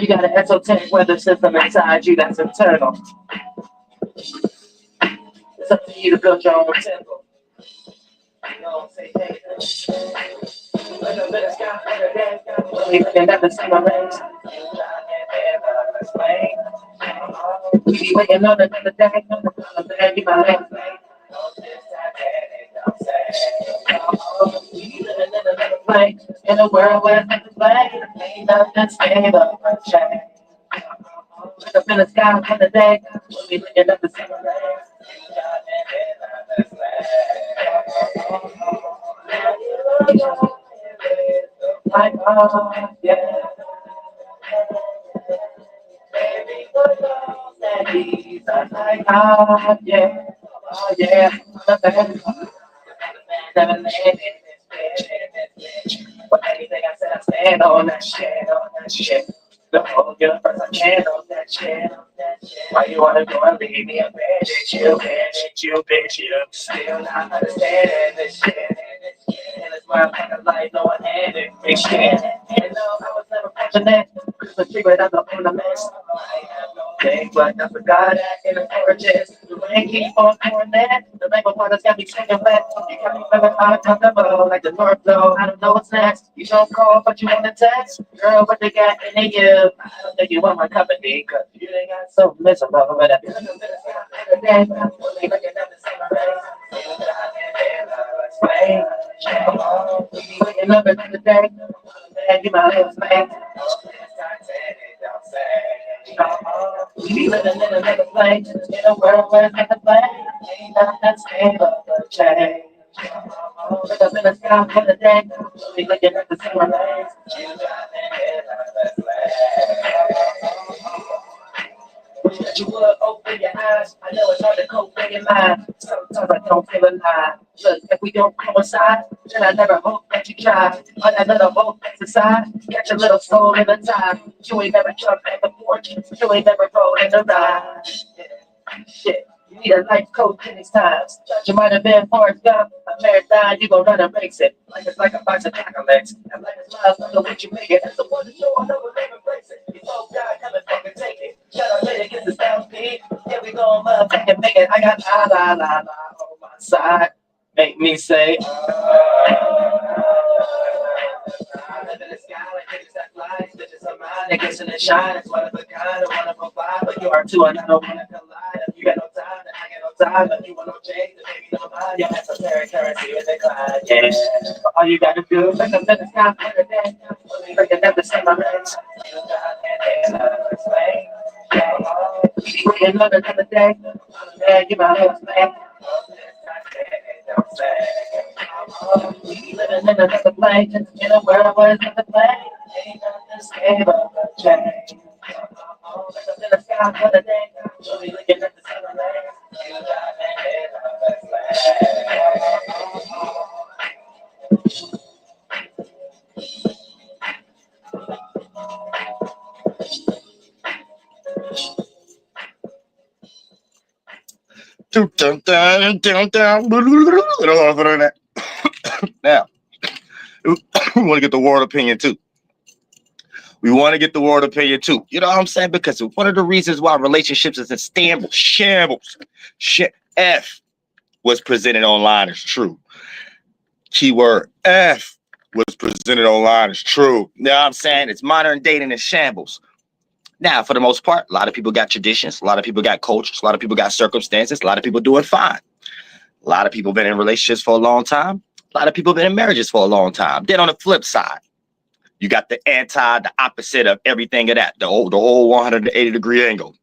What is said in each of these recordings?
You got an esoteric weather system inside you that's internal. It's up to you to build your own temple. You know, say, hey, like a bit of sky for the day. We can never see my rays. We be waiting on another day. I'm back in my legs. We be living in another place. In a world where nothing's right. Ain't nothing stable for change. Look up in the sky for the day. We looking up the summer rays. Like, oh, yeah. Baby, what love that is. I'm like, oh, yeah. Oh, yeah. Never landed this bitch. But anything I said, I stand on that shit, on that shit. The whole universe, I stand on that shit, on that shit. Why you wanna go and leave me a bitch, you bitch, you still not understanding this shit. And it's my kind of life, no one had it, big shit. And no, I was never fortunate, the secret of the ornament. I have no thing, but I forgot that in the gorgeous. The rain keeps on pouring that, the rainbow waters got me singing wet. You got me feeling uncomfortable, like the North Pole. I don't know what's next. You don't call, but you want to text. Girl, what they got in you? I don't think you want my company, cause you ain't got so miserable. But if you're looking for the sky every day, only looking at the same race. We be waking up another day, and you my little space. We be living in another place, in a world where nothing play. Ain't nothing stable but change. Look up in the sky for the day, we looking at the summer rays. You got wish that you would open your eyes. I know it's hard to cope in your mind. Sometimes I don't feel alive. Look, if we don't coincide, then I never hope that you try. On that little hope that's inside, catch a little soul in the time. You ain't never jumped at the porch. You ain't never rolled in the ride. Shit. You need a life coach in these times. You might have been Forrest Gump, a marathon, you gon' run and race it. Like it's like a box of chocolates. And like it's miles under what you make it. That's the one to show I know we'll never brace it. You both die, come and fucking take it. Shut up, later, get the sound speed. Yeah, we gon' motherfucking make it. I got la la la la on my side. Make me say, I live in the sky like niggas that fly. Bitches are mine, niggas in the shine. It's one of a kind, a wonderful vibe. But you are too, and I don't wanna collide. If you got no time, then I got no time. If you want no change, then maybe no mind. Your esoteric currency is decline. Yeah. All you gotta do is look up in the sky for the day. Looking at the summer rays. We be waiting on another day. Yeah, you my little man. We be living in another place, in a world where nothing play. Ain't nothing stable but change. Look up in the sky for the day. We'll be looking at the summer rays. You got Now, we want to get the world opinion too. We want to get the world opinion too. You know what I'm saying? Because one of the reasons why relationships is in shambles. F was presented online as true. Keyword F was presented online as true. You know what I'm saying? It's modern dating in shambles. Now, for the most part, a lot of people got traditions. A lot of people got cultures. A lot of people got circumstances. A lot of people doing fine. A lot of people been in relationships for a long time. A lot of people been in marriages for a long time. Then on the flip side, you got the opposite of everything of that. The whole 180-degree angle.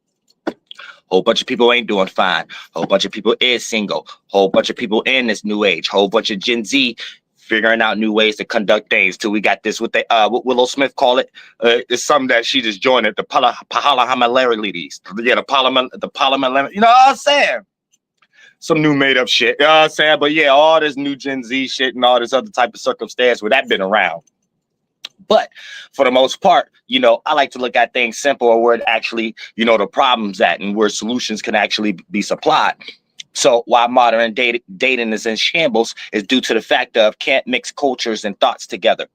Whole bunch of people ain't doing fine. Whole bunch of people is single. Whole bunch of people in this new age. Whole bunch of Gen Z figuring out new ways to conduct things. Till we got this, what what Willow Smith call it. It's something that she just joined it. The Pahala-Hamalarides. Yeah, the Parliament. You know what I'm saying? Some new made up shit. You know what I'm saying? But yeah, all this new Gen Z shit and all this other type of circumstance where that been around. But for the most part, you know, I like to look at things simple or where it actually, you know, the problem's at and where solutions can actually be supplied. So why modern dating is in shambles is due to the fact of can't mix cultures and thoughts together.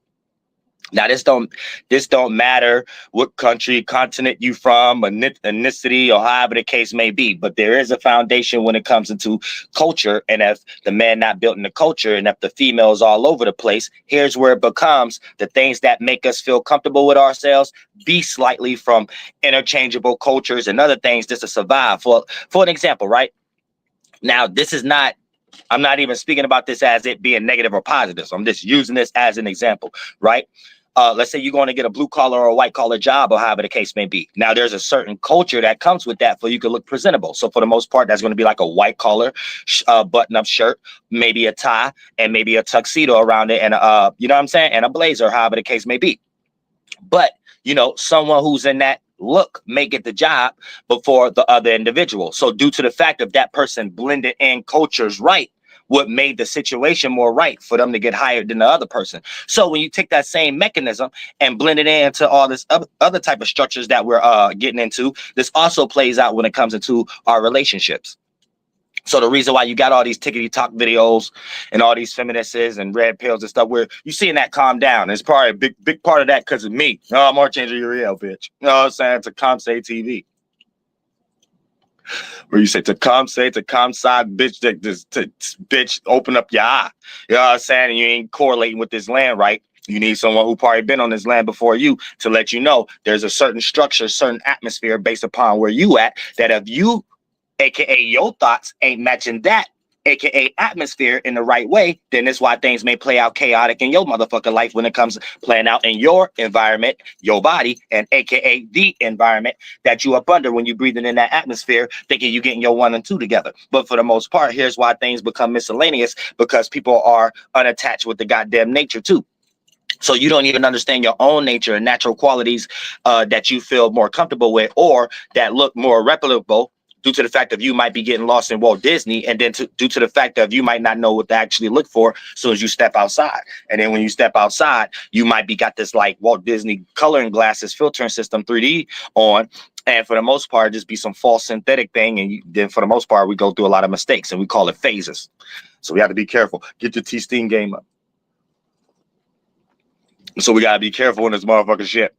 Now, this don't matter what country, continent you from, ethnicity, or however the case may be. But there is a foundation when it comes into culture. And if the man not built in the culture, and if the female is all over the place, here's where it becomes the things that make us feel comfortable with ourselves be slightly from interchangeable cultures and other things just to survive. For an example, right? Now, this is not. I'm not even speaking about this as it being negative or positive. So I'm just using this as an example, right? Let's say you're going to get a blue collar or a white collar job or however the case may be. Now, there's a certain culture that comes with that for you to look presentable. So for the most part, that's going to be like a white collar button up shirt, maybe a tie, and maybe a tuxedo around it. And, you know what I'm saying? And a blazer, however the case may be. But, you know, someone who's in that look may get the job before the other individual. So due to the fact of that person blended in cultures right, what made the situation more right for them to get hired than the other person. So when you take that same mechanism and blend it into all this other type of structures that we're getting into, this also plays out when it comes into our relationships. So the reason why you got all these tickety talk videos and all these feminists and red pills and stuff, where you seeing that calm down, it's probably a big part of that because of me. Oh, I'm Archangel Uriel, bitch. You know what I'm saying? To come say TV. Where you say to come side, bitch, bitch, open up your eye. You know what I'm saying? And you ain't correlating with this land, right? You need someone who probably been on this land before you to let you know there's a certain structure, certain atmosphere based upon where you at, that if you, aka your thoughts, ain't matching that, aka atmosphere, in the right way, then that's why things may play out chaotic in your motherfucking life when it comes to playing out in your environment, your body, and aka the environment that you up under when you breathing in that atmosphere, thinking you getting your 1 and 2 together. But for the most part, here's why things become miscellaneous, because people are unattached with the goddamn nature too. So you don't even understand your own nature and natural qualities that you feel more comfortable with or that look more replicable, due to the fact that you might be getting lost in Walt Disney, and then due to the fact that you might not know what to actually look for as soon as you step outside. And then when you step outside, you might be got this like Walt Disney coloring glasses filtering system 3D on. And for the most part, just be some false synthetic thing. And then for the most part, we go through a lot of mistakes and we call it phases. So we have to be careful. Get your T-Steam game up. So we got to be careful in this motherfucking shit.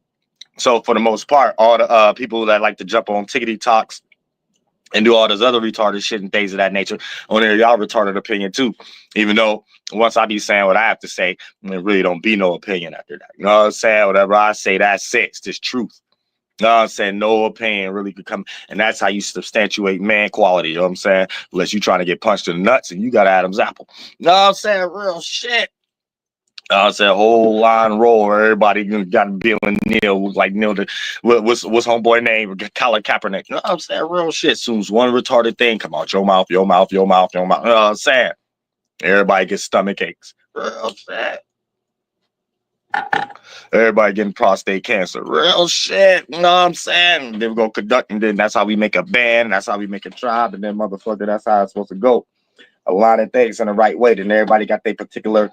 So for the most part, all the people that like to jump on tickety talks and do all this other retarded shit and things of that nature, on there, y'all retarded opinion too. Even though once I be saying what I have to say, there really don't be no opinion after that. You know what I'm saying? Whatever I say, that's it. It's just truth. You know what I'm saying? No opinion really could come. And that's how you substantiate man quality. You know what I'm saying? Unless you're trying to get punched in the nuts and you got Adam's apple. You know what I'm saying? Real shit. I said whole line roll. Everybody got Bill and Neil, like Neil. What's homeboy name? Colin Kaepernick. You know what I'm saying? Real shit. Soon as one retarded thing come out, your mouth. You know what I'm saying? Everybody gets stomach aches. Real shit. Everybody getting prostate cancer. Real shit. You know what I'm saying? Then we go conduct, and then that's how we make a band. That's how we make a tribe. And then motherfucker, that's how it's supposed to go. A lot of things in the right way. Then everybody got their particular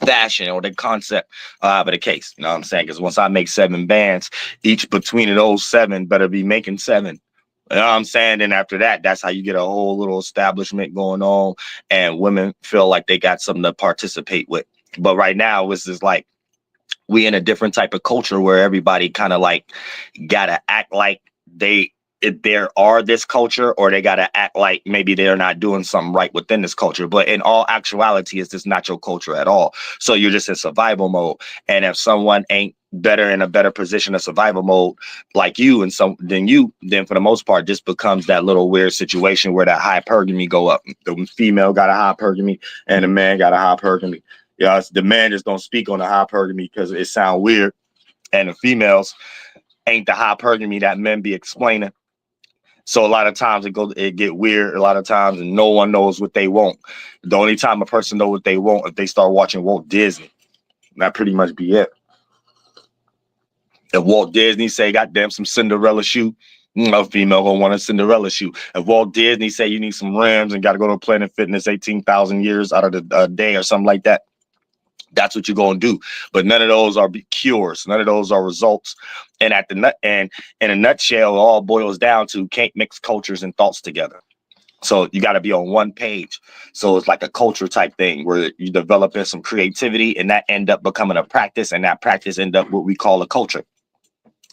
fashion or the concept, but the case, you know what I'm saying? Because once I make 7 bands, each between those 7 better be making 7. You know what I'm saying? And after that, that's how you get a whole little establishment going on, and women feel like they got something to participate with. But right now, it's just like we in a different type of culture where everybody kind of like gotta act like there are this culture, or they gotta act like maybe they're not doing something right within this culture. But in all actuality, it's just not your culture at all. So you're just in survival mode. And if someone ain't better in a better position of survival mode like you and then for the most part just becomes that little weird situation where that hypergamy go up. The female got a hypergamy and the man got a hypergamy. Yeah, the man just don't speak on the hypergamy because it sound weird, and the females ain't the hypergamy that men be explaining. So a lot of times it get weird a lot of times, and no one knows what they want. The only time a person know what they want if they start watching Walt Disney. That pretty much be it. If Walt Disney say, goddamn, some Cinderella shoe, a female gonna want a Cinderella shoe. If Walt Disney say you need some rims and got to go to Planet Fitness 18,000 years out of the day or something like that, that's what you're going to do. But none of those are cures. None of those are results. And in a nutshell, it all boils down to can't mix cultures and thoughts together. So you got to be on one page. So it's like a culture type thing where you develop in some creativity and that end up becoming a practice, and that practice end up what we call a culture.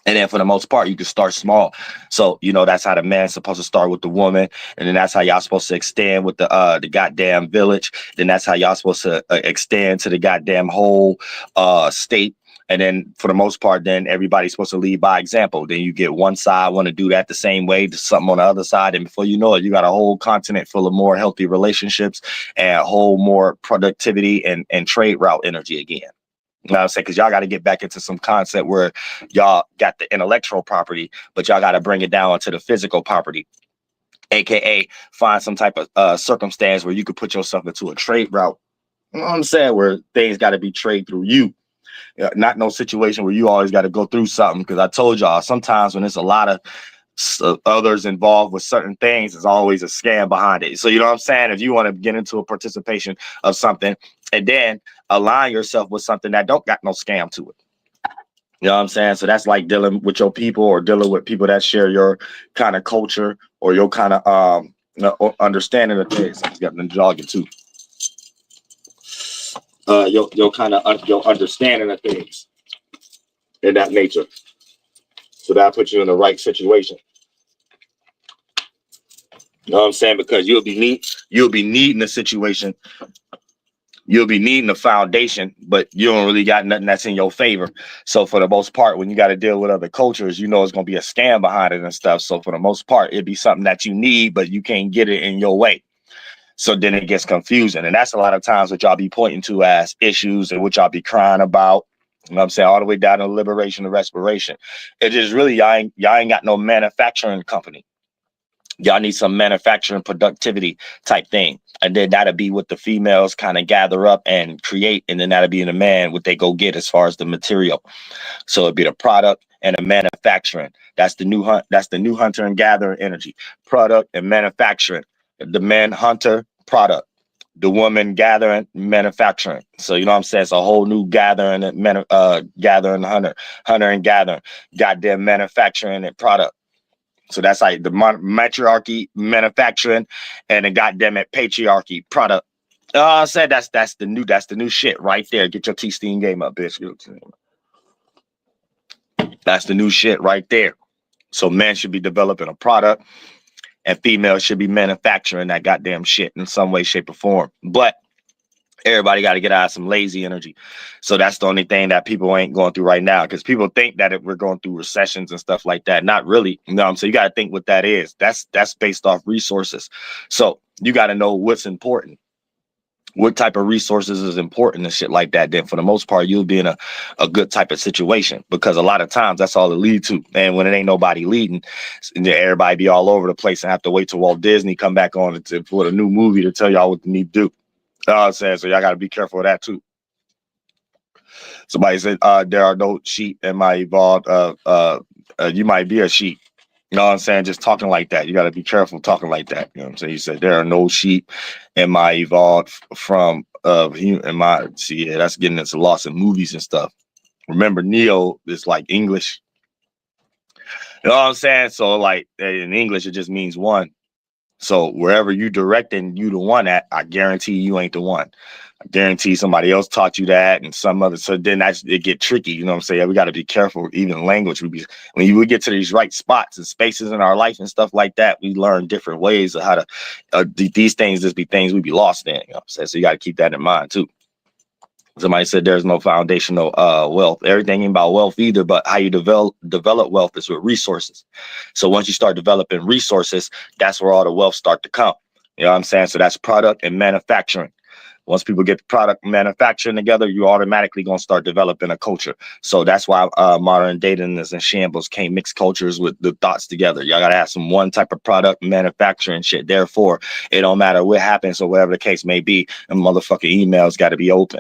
And then for the most part, you can start small. So, that's how the man's supposed to start with the woman. And then that's how y'all supposed to extend with the goddamn village. Then that's how y'all supposed to extend to the goddamn whole state. And then for the most part, then everybody's supposed to lead by example. Then you get one side want to do that the same way to something on the other side. And before you know it, you got a whole continent full of more healthy relationships and a whole more productivity and trade route energy again. You know what I'm saying? Because y'all got to get back into some concept where y'all got the intellectual property, but y'all got to bring it down to the physical property, aka find some type of circumstance where you could put yourself into a trade route. You know what I'm saying? Where things got to be traded through you. Not no situation where you always got to go through something. Because I told y'all, sometimes when there's a lot of others involved with certain things, there's always a scam behind it. So you know what I'm saying? If you want to get into a participation of something and then align yourself with something that don't got no scam to it. You know what I'm saying? So that's like dealing with your people or dealing with people that share your kind of culture or your kind of understanding of things. I've got the jogging too. Your kind of your understanding of things in that nature. So that puts you in the right situation. You know what I'm saying? Because you'll be needing a situation. You'll be needing a foundation, but you don't really got nothing that's in your favor. So for the most part, when you got to deal with other cultures, it's going to be a scam behind it and stuff. So for the most part, it'd be something that you need, but you can't get it in your way. So then it gets confusing. And that's a lot of times what y'all be pointing to as issues and what y'all be crying about. You know what I'm saying? All the way down to liberation and respiration. It is really, y'all ain't got no manufacturing company. Y'all need some manufacturing productivity type thing. And then that'll be what the females kind of gather up and create. And then that'll be in the man what they go get as far as the material. So it'd be the product and the manufacturing. That's the new hunter and gatherer energy. Product and manufacturing. The man hunter, product. The woman gathering, manufacturing. So you know what I'm saying? It's a whole new gathering and gathering, hunter and gathering. Goddamn manufacturing and product. So that's like the matriarchy, manufacturing, and the goddamn it patriarchy, product. I said that's the new shit right there. Get your T-Steam game up, bitch. That's the new shit right there. So men should be developing a product, and females should be manufacturing that goddamn shit in some way, shape, or form. But everybody got to get out of some lazy energy. So that's the only thing that people ain't going through right now, because people think that we're going through recessions and stuff like that. Not really. You know what I'm saying? You got to think what that is. That's based off resources. So you got to know what's important. What type of resources is important and shit like that. Then for the most part, you'll be in a good type of situation, because a lot of times that's all it leads to. And when it ain't nobody leading, everybody be all over the place and have to wait till Walt Disney come back on for a new movie to tell y'all what they need to do. I'm saying, so y'all got to be careful of that too. Somebody said there are no sheep in my evolved. You might be a sheep. You know what I'm saying? Just talking like that. You got to be careful talking like that. You know what I'm saying? You said there are no sheep in my evolved from in my. See, yeah, that's getting into lots of movies and stuff. Remember, Neo is like English. You know what I'm saying? So like in English, it just means one. So wherever you directing you the one at, I guarantee you ain't the one. I guarantee somebody else taught you that and some other. So then it get tricky. You know what I'm saying? We got to be careful. Even language, when you get to these right spots and spaces in our life and stuff like that, we learn different ways of how to. These things just be things we be lost in. You know what I'm saying? So you got to keep that in mind too. Somebody said there's no foundational wealth. Everything ain't about wealth either, but how you develop wealth is with resources. So once you start developing resources, that's where all the wealth start to come. You know what I'm saying? So that's product and manufacturing. Once people get the product and manufacturing together, you automatically going to start developing a culture. So that's why modern datingness and shambles can't mix cultures with the thoughts together. Y'all got to have some one type of product manufacturing shit. Therefore, it don't matter what happens or whatever the case may be, and motherfucking emails got to be open.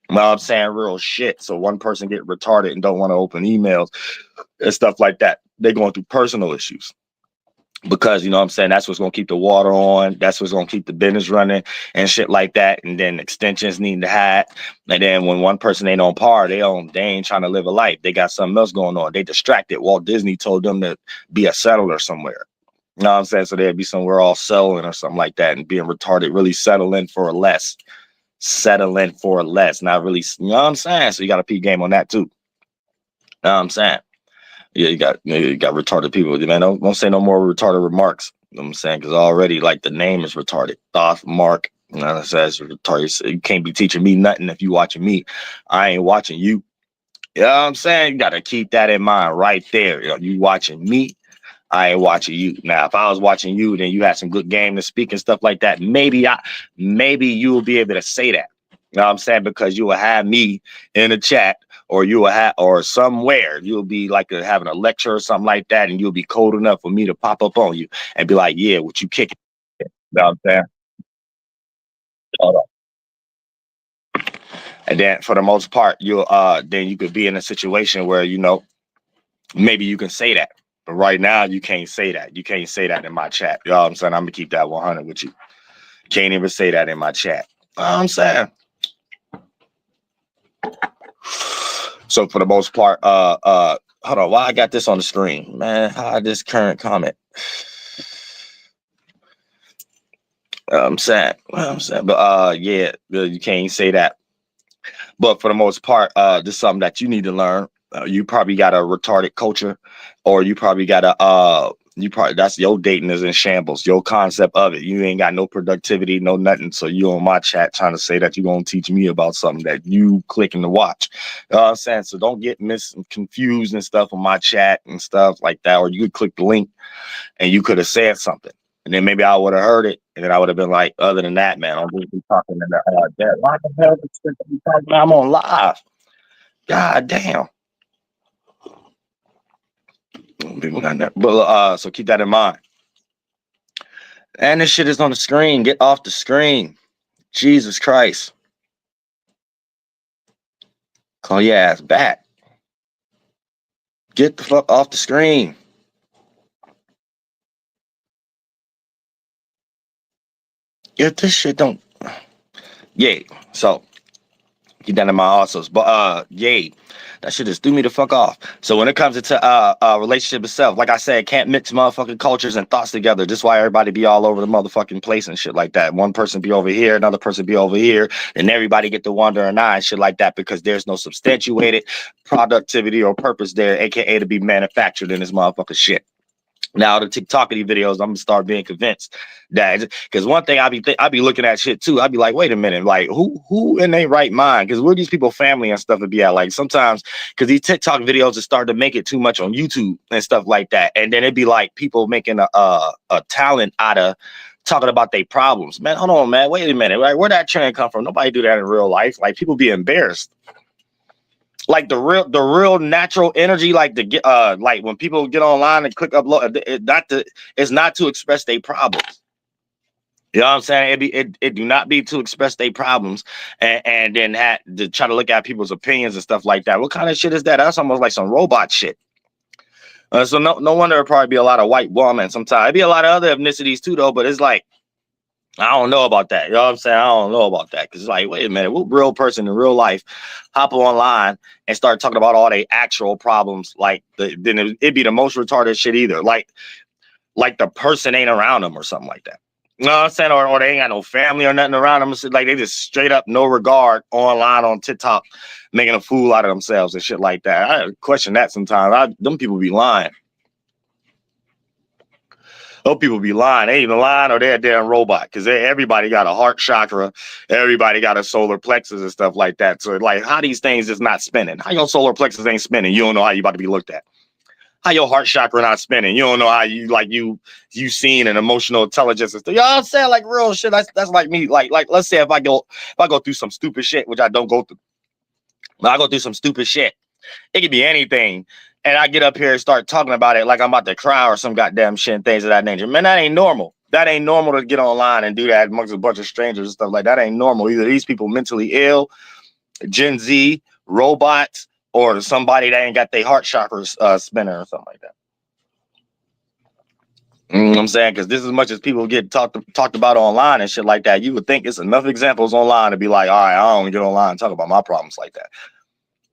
You know what I'm saying? Real shit. So one person get retarded and don't want to open emails and stuff like that. They're going through personal issues. Because, you know what I'm saying, that's what's going to keep the water on. That's what's going to keep the business running and shit like that. And then extensions need to have. And then when one person ain't on par, they ain't trying to live a life. They got something else going on. They distracted. Walt Disney told them to be a settler somewhere. You know what I'm saying? So there'd be somewhere all settling or something like that and being retarded, really settling for less. Settling for less, not really, you know what I'm saying? So you got a P game on that too. You know what I'm saying? Yeah, you got retarded people. Man, don't say no more retarded remarks. You know what I'm saying? Because already, like, the name is retarded. Thoth, Mark, you know what I'm saying? It's retarded. So you can't be teaching me nothing if you watching me. I ain't watching you. You know what I'm saying? You got to keep that in mind right there. You watching me, I ain't watching you. Now, if I was watching you, then you had some good game to speak and stuff like that. Maybe you will be able to say that. You know what I'm saying? Because you will have me in the chat, or you will have, or somewhere you'll be like having a lecture or something like that, and you'll be cold enough for me to pop up on you and be like, "Yeah, what you kicking?" You know what I'm saying? Hold on. And then, for the most part, then you could be in a situation where maybe you can say that. But right now, you can't say that. You can't say that in my chat. You know what I'm saying? I'm gonna keep that 100 with you. Can't even say that in my chat. You know what I'm saying? So for the most part, hold on, why I got this on the screen? Man, hide this current comment. I'm saying. But yeah, you can't say that. But for the most part, this is something that you need to learn. You probably got a retarded culture, or you probably got that's your dating is in shambles. Your concept of it, you ain't got no productivity, no nothing. So you on my chat trying to say that you're gonna teach me about something that you clicking to watch. You know what I'm saying? So don't get confused and stuff on my chat and stuff like that. Or you could click the link and you could have said something. And then maybe I would have heard it, and then I would have been like, other than that, man, I'm just be talking to that. Why the hell is this shit talking about? I'm on live. God damn. People got that. But so keep that in mind. And this shit is on the screen. Get off the screen. Jesus Christ. Call your ass back. Get the fuck off the screen. If this shit don't. Yay. So keep that in mind also. But yay. That shit just threw me the fuck off. So when it comes to relationship itself, like I said, can't mix motherfucking cultures and thoughts together. This is why everybody be all over the motherfucking place and shit like that. One person be over here, another person be over here, and everybody get to wonder and I and shit like that because there's no substantiated productivity or purpose there, aka to be manufactured in this motherfucking shit. Now the TikTokity videos, I'm gonna start being convinced that because one thing I be looking at shit too. I'd be like, wait a minute, like who in their right mind? Because where these people family and stuff would be at? Like sometimes because these TikTok videos are starting to make it too much on YouTube and stuff like that, and then it'd be like people making a talent out of talking about their problems. Man, hold on, man, wait a minute, like where that trend come from? Nobody do that in real life. Like people be embarrassed. Like the real natural energy, like the get like when people get online and click upload, it's not to express their problems. You know what I'm saying? It do not be to express their problems and then have to try to look at people's opinions and stuff like that. What kind of shit is that? That's almost like some robot shit. So no wonder it'll probably be a lot of white women sometimes. It'd be a lot of other ethnicities too though, but it's like I don't know about that. You know what I'm saying? I don't know about that. Cause it's like, wait a minute, what real person in real life hop online and start talking about all their actual problems? Like then it'd be the most retarded shit either. Like the person ain't around them or something like that. You know what I'm saying? Or they ain't got no family or nothing around them. Like they just straight up no regard online on TikTok, making a fool out of themselves and shit like that. I question that sometimes. Them people be lying. Those people be lying. They either lying or they're a damn robot because everybody got a heart chakra. Everybody got a solar plexus and stuff like that. So, like, how these things is not spinning? How your solar plexus ain't spinning? You don't know how you about to be looked at. How your heart chakra not spinning? You don't know how you seen an emotional intelligence and stuff. You know what I'm saying? Like real shit. That's like me. Like let's say if I go through some stupid shit, which I don't go through. But I go through some stupid shit. It could be anything. And I get up here and start talking about it like I'm about to cry or some goddamn shit and things of that nature. Man, that ain't normal. That ain't normal to get online and do that amongst a bunch of strangers and stuff like that. Ain't normal. Either these people mentally ill, Gen Z, robots, or somebody that ain't got their heart chakras spinning or something like that. You know what I'm saying? Because this as much as people get talked about online and shit like that, you would think it's enough examples online to be like, all right, I don't get online and talk about my problems like that.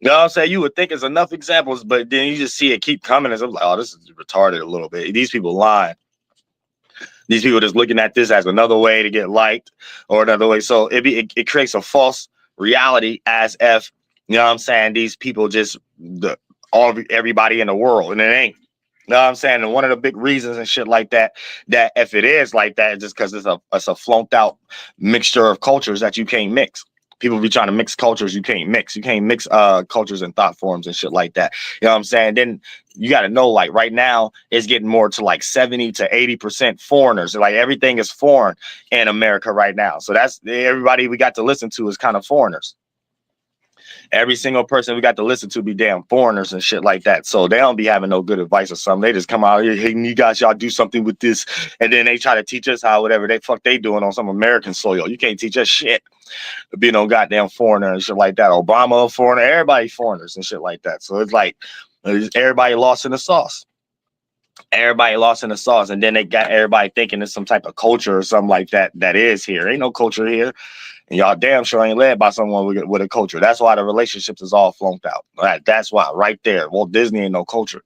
You know what I'm saying? You would think it's enough examples, but then you just see it keep coming. And I'm like, oh, this is retarded a little bit. These people lying. These people just looking at this as another way to get liked or another way. So it creates a false reality as if, you know what I'm saying, these people just everybody in the world, and it ain't. You know what I'm saying? And one of the big reasons and shit like that, that if it is like that, it's just because it's a flunked out mixture of cultures that you can't mix. People be trying to mix cultures. You can't mix. You can't mix cultures and thought forms and shit like that. You know what I'm saying? Then you got to know, like right now, it's getting more to like 70 to 80% foreigners. Like everything is foreign in America right now. So that's everybody we got to listen to is kind of foreigners. Every single person we got to listen to be damn foreigners and shit like that. So they don't be having no good advice or something. They just come out here, hey, you guys, y'all do something with this. And then they try to teach us how whatever they doing on some American soil. You can't teach us shit. Be no goddamn foreigner and shit like that. Obama a foreigner, everybody foreigners and shit like that. So it's like everybody lost in the sauce. Everybody lost in the sauce, and then they got everybody thinking it's some type of culture or something like that that is here. Ain't no culture here. And y'all damn sure ain't led by someone with a culture. That's why the relationships is all flunked out. All right, that's why right there. Walt Disney ain't no culture.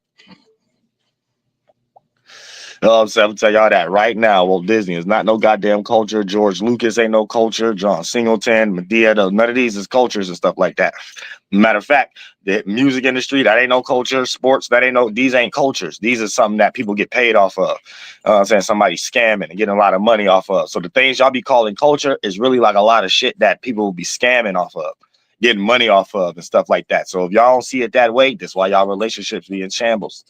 You know what I'm saying? I'm tell y'all that right now. Walt Disney is not no goddamn culture. George Lucas ain't no culture. John Singleton, Medea, none of these is cultures and stuff like that. Matter of fact, the music industry, that ain't no culture. Sports, these ain't cultures. These are something that people get paid off of. I'm saying somebody scamming and getting a lot of money off of. So the things y'all be calling culture is really like a lot of shit that people will be scamming off of, getting money off of and stuff like that. So if y'all don't see it that way, that's why y'all relationships be in shambles.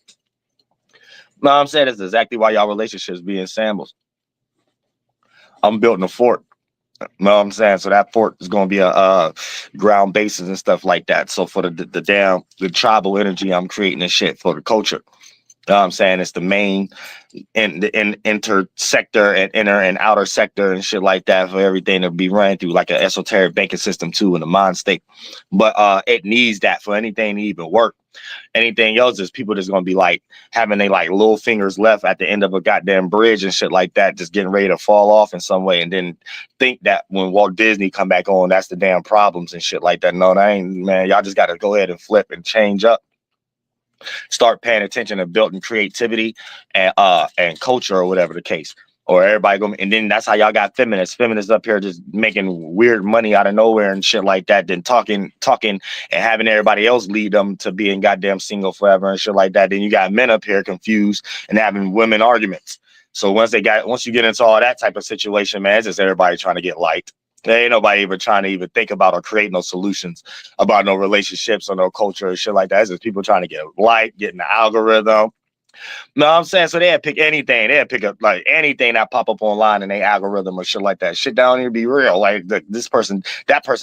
No, I'm saying that's exactly why y'all relationships be in shambles. I'm building a fort. No, I'm saying, so that fort is going to be a ground bases and stuff like that. So for the tribal energy, I'm creating this shit for the culture. You know what I'm saying? It's the main and the intersector and inner and outer sector and shit like that for everything to be run through like an esoteric banking system too in the mind state. But it needs that for anything to even work. Anything else is people just gonna be like having they like little fingers left at the end of a goddamn bridge and shit like that, just getting ready to fall off in some way, and then think that when Walt Disney come back on, that's the damn problems and shit like that. No, that ain't, man. Y'all just gotta go ahead and flip and change up. Start paying attention to building creativity and culture or whatever the case. Or everybody going, and then that's how y'all got feminists up here just making weird money out of nowhere and shit like that. Then talking and having everybody else lead them to being goddamn single forever and shit like that. Then you got men up here confused and having women arguments. So once you get into all that type of situation, man, it's just everybody trying to get liked. There ain't nobody even trying to even think about or create no solutions about no relationships or no culture or shit like that. It's just people trying to get liked, getting the algorithm. No, I'm saying, so they'd pick anything. They'd pick up like anything that pop up online in their algorithm or shit like that. Shit down here be real. Like that person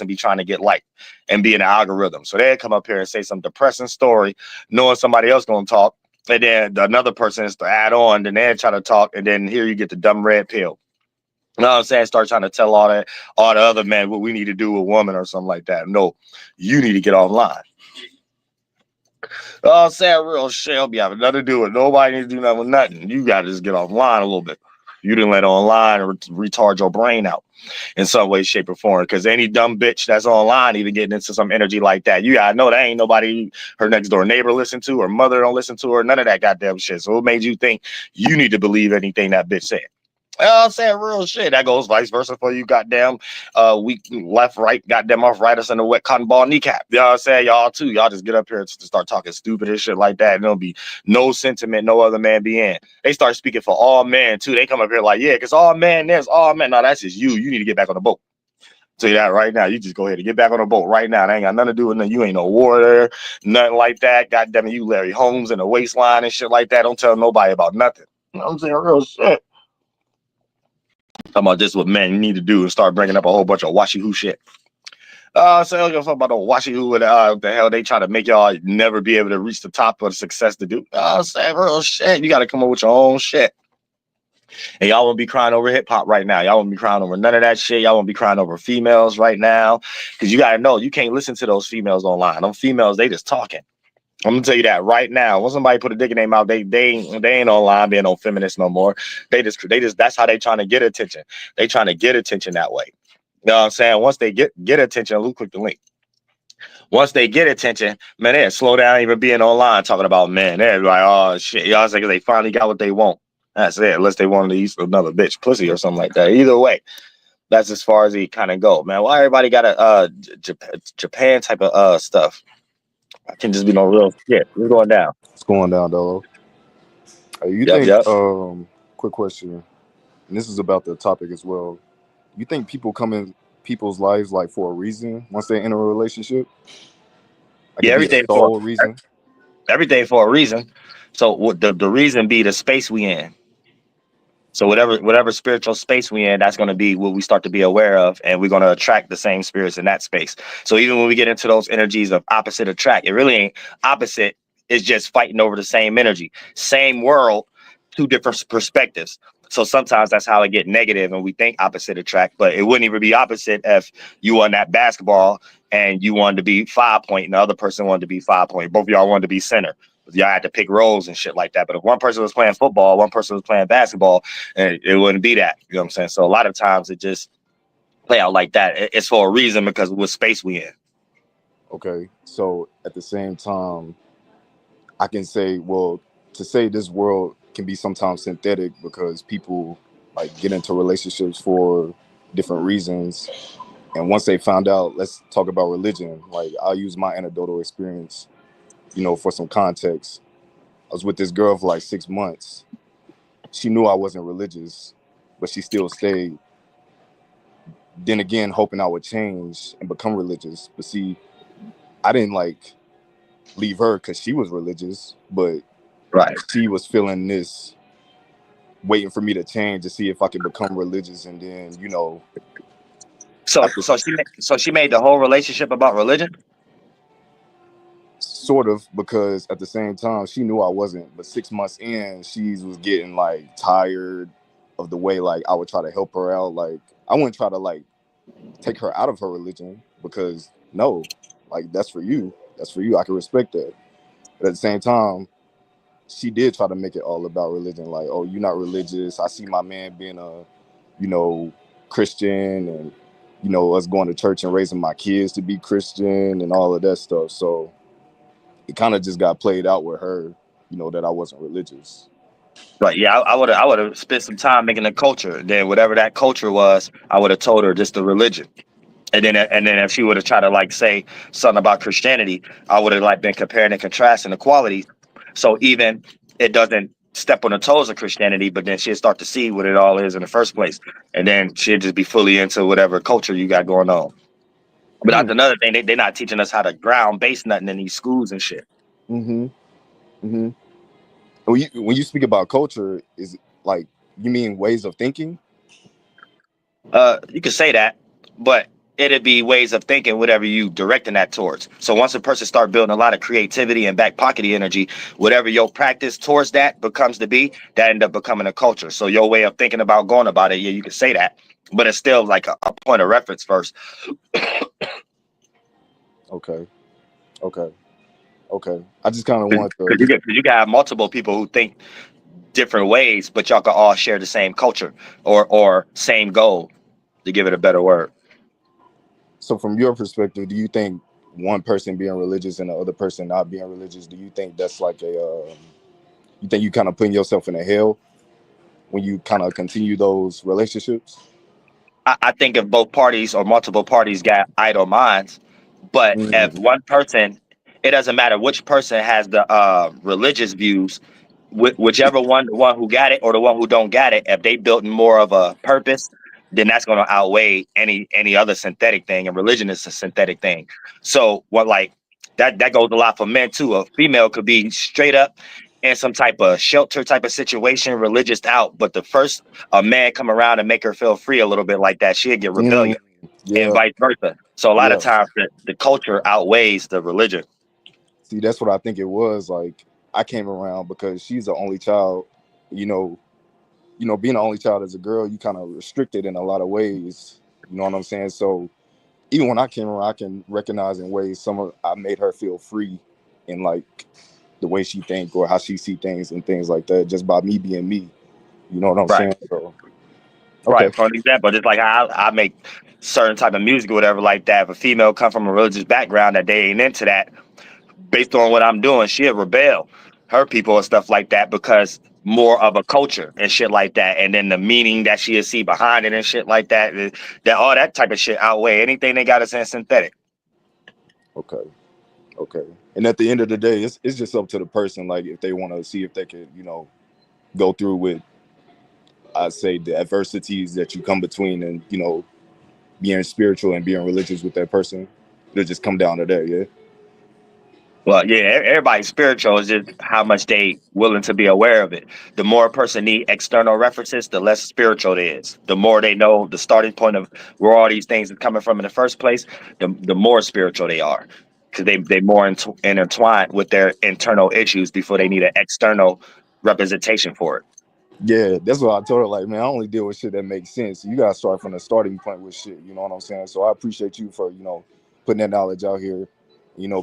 be trying to get liked and be in the algorithm. So they'd come up here and say some depressing story, knowing somebody else gonna talk, and then another person is to add on. Then they'd try to talk, and then here you get the dumb red pill. You know what I'm saying? Start trying to tell all the other men what we need to do with women or something like that. No, you need to get offline. I'm saying real shit. I'll be having nothing to do with nobody needs to do nothing with nothing. You got to just get offline a little bit. You didn't let online retard your brain out in some way, shape, or form. Because any dumb bitch that's online even getting into some energy like that, you gotta know that ain't nobody her next door neighbor listen to, or mother don't listen to her, none of that goddamn shit. So it made you think you need to believe anything that bitch said. I'm saying real shit. That goes vice versa for you, goddamn. Weak left, right, goddamn off, right us in the wet cotton ball kneecap. You know what I'm saying? Y'all too. Y'all just get up here and start talking stupid and shit like that. And there'll be no sentiment, no other man be in. They start speaking for all men too. They come up here like, yeah, because all men, there's all men. No, that's just you. You need to get back on the boat. Tell you that right now. You just go ahead and get back on the boat right now. That ain't got nothing to do with nothing. You ain't no warrior, nothing like that. Goddamn it, you Larry Holmes in the waistline and shit like that. Don't tell nobody about nothing. You know what I'm saying? Real shit. Talking about this, what men need to do, and start bringing up a whole bunch of washy who shit. So I don't give a fuck about the washy who and what the hell they try to make y'all never be able to reach the top of success to do. Saying real shit. You got to come up with your own shit. And y'all won't be crying over hip hop right now. Y'all won't be crying over none of that shit. Y'all won't be crying over females right now. Because you got to know, you can't listen to those females online. Them females, they just talking. I'm gonna tell you that right now. When somebody put a dick in their mouth, they ain't online being no feminists no more. They just that's how they trying to get attention. They trying to get attention that way. You know what I'm saying? Once they get attention, Luke, click the link. Once they get attention, man, they slow down even being online talking about men. They're like, oh shit, y'all say they finally got what they want. That's it. Unless they wanted to use another bitch pussy or something like that. Either way, that's as far as he kind of go, man. Why everybody got a Japan type of stuff? I can just be no real shit. What's going down? What's going down, Dolo? You Yep, think, yep. quick question, and this is about the topic as well. You think people come in people's lives like for a reason once they enter a relationship? Like Yeah, it be a sole reason? everything for a reason. So what the reason be the space we in. So whatever spiritual space we in, that's going to be what we start to be aware of, and we're going to attract the same spirits in that space. So even when we get into those energies of opposite attract, it really ain't opposite. It's just fighting over the same energy, same world, two different perspectives. So sometimes that's how it get negative, and we think opposite attract, but it wouldn't even be opposite if you won that basketball and you wanted to be 5 point, and the other person wanted to be 5 point. Both of y'all wanted to be center. Y'all had to pick roles and shit like that. But if one person was playing football, one person was playing basketball, and it wouldn't be that. You know what I'm saying? So a lot of times it just play out like that. It's for a reason because of what space we in. Okay, so at the same time, I can say, well, to say this world can be sometimes synthetic because people like get into relationships for different reasons. And once they found out, let's talk about religion. Like I'll use my anecdotal experience, for some context. I was with this girl for like 6 months. She knew I wasn't religious, but she still stayed. Then again, hoping I would change and become religious. But see, I didn't like leave her because she was religious, but Right. she was feeling this, waiting for me to change to see if I could become religious, and then So after she made the whole relationship about religion. sort of, because at the same time she knew I wasn't. But 6 months in, she was getting like tired of the way like I would try to help her out. Like I wouldn't try to like take her out of her religion because no, like that's for you. That's for you. I can respect that. But at the same time, she did try to make it all about religion. Like, oh, you're not religious. I see my man being a, you know, Christian, and us going to church and raising my kids to be Christian and all of that stuff. So it kind of just got played out with her, that I wasn't religious. Right. Yeah, I would have spent some time making a culture. Then whatever that culture was, I would have told her just the religion. And then if she would have tried to like say something about Christianity, I would have like been comparing and contrasting the qualities. So even it doesn't step on the toes of Christianity, but then she'd start to see what it all is in the first place. And then she'd just be fully into whatever culture you got going on. But that's Hmm. another thing. They're not teaching us how to ground base nothing in these schools and shit. Mm-hmm. Mm-hmm. When you speak about culture, is it like you mean ways of thinking? You could say that, but it'd be ways of thinking, whatever you directing that towards. So once a person start building a lot of creativity and back pockety energy, whatever your practice towards that becomes to be, that end up becoming a culture. So your way of thinking about going about it, yeah, you could say that, but it's still like a point of reference first. Okay. Okay. Okay. I just kind of Because want to. you got multiple people who think different ways, but y'all can all share the same culture or same goal, to give it a better word. So, from your perspective, do you think one person being religious and the other person not being religious? Do you think that's like a? You think you kind of putting yourself in a hell when you kind of continue those relationships? I think if both parties or multiple parties got idle minds, but if Mm, one person, it doesn't matter which person has the religious views, whichever one, the one who got it or the one who don't got it, if they built more of a purpose, then that's going to outweigh any other synthetic thing. And religion is a synthetic thing. So what like that goes a lot for men too. A female could be straight up in some type of shelter type of situation, religious out, but the first a man come around and make her feel free a little bit like that, she'll get mm, rebellious and yeah, vice versa. So a lot of yeah. times the culture outweighs the religion. See, that's what I think it was. Like I came around because she's the only child. You know, being the only child as a girl, you kind of restricted in a lot of ways. You know what I'm saying? So even when I came around, I can recognize in ways I made her feel free in like the way she think or how she see things and things like that, just by me being me. You know what I'm Right. saying? So okay. Right. For an example, just like how I make certain type of music or whatever like that. If a female come from a religious background that they ain't into that, based on what I'm doing, she'll rebel her people and stuff like that because more of a culture and shit like that, and then the meaning that she'll see behind it and shit like that, that all that type of shit outweigh anything they got us in synthetic. Okay. Okay. And at the end of the day, it's just up to the person. Like if they want to see if they could, go through with, I'd say, the adversities that you come between, and being spiritual and being religious with that person. It'll just come down to that. Yeah. Well, yeah, everybody's spiritual is just how much they willing to be aware of it. The more a person need external references, the less spiritual it is. The more they know the starting point of where all these things are coming from in the first place, the more spiritual they are, because they more intertwined with their internal issues before they need an external representation for it. Yeah, that's what I told her. Like, man, I only deal with shit that makes sense. You gotta start from the starting point with shit. You know what I'm saying? So I appreciate you for putting that knowledge out here.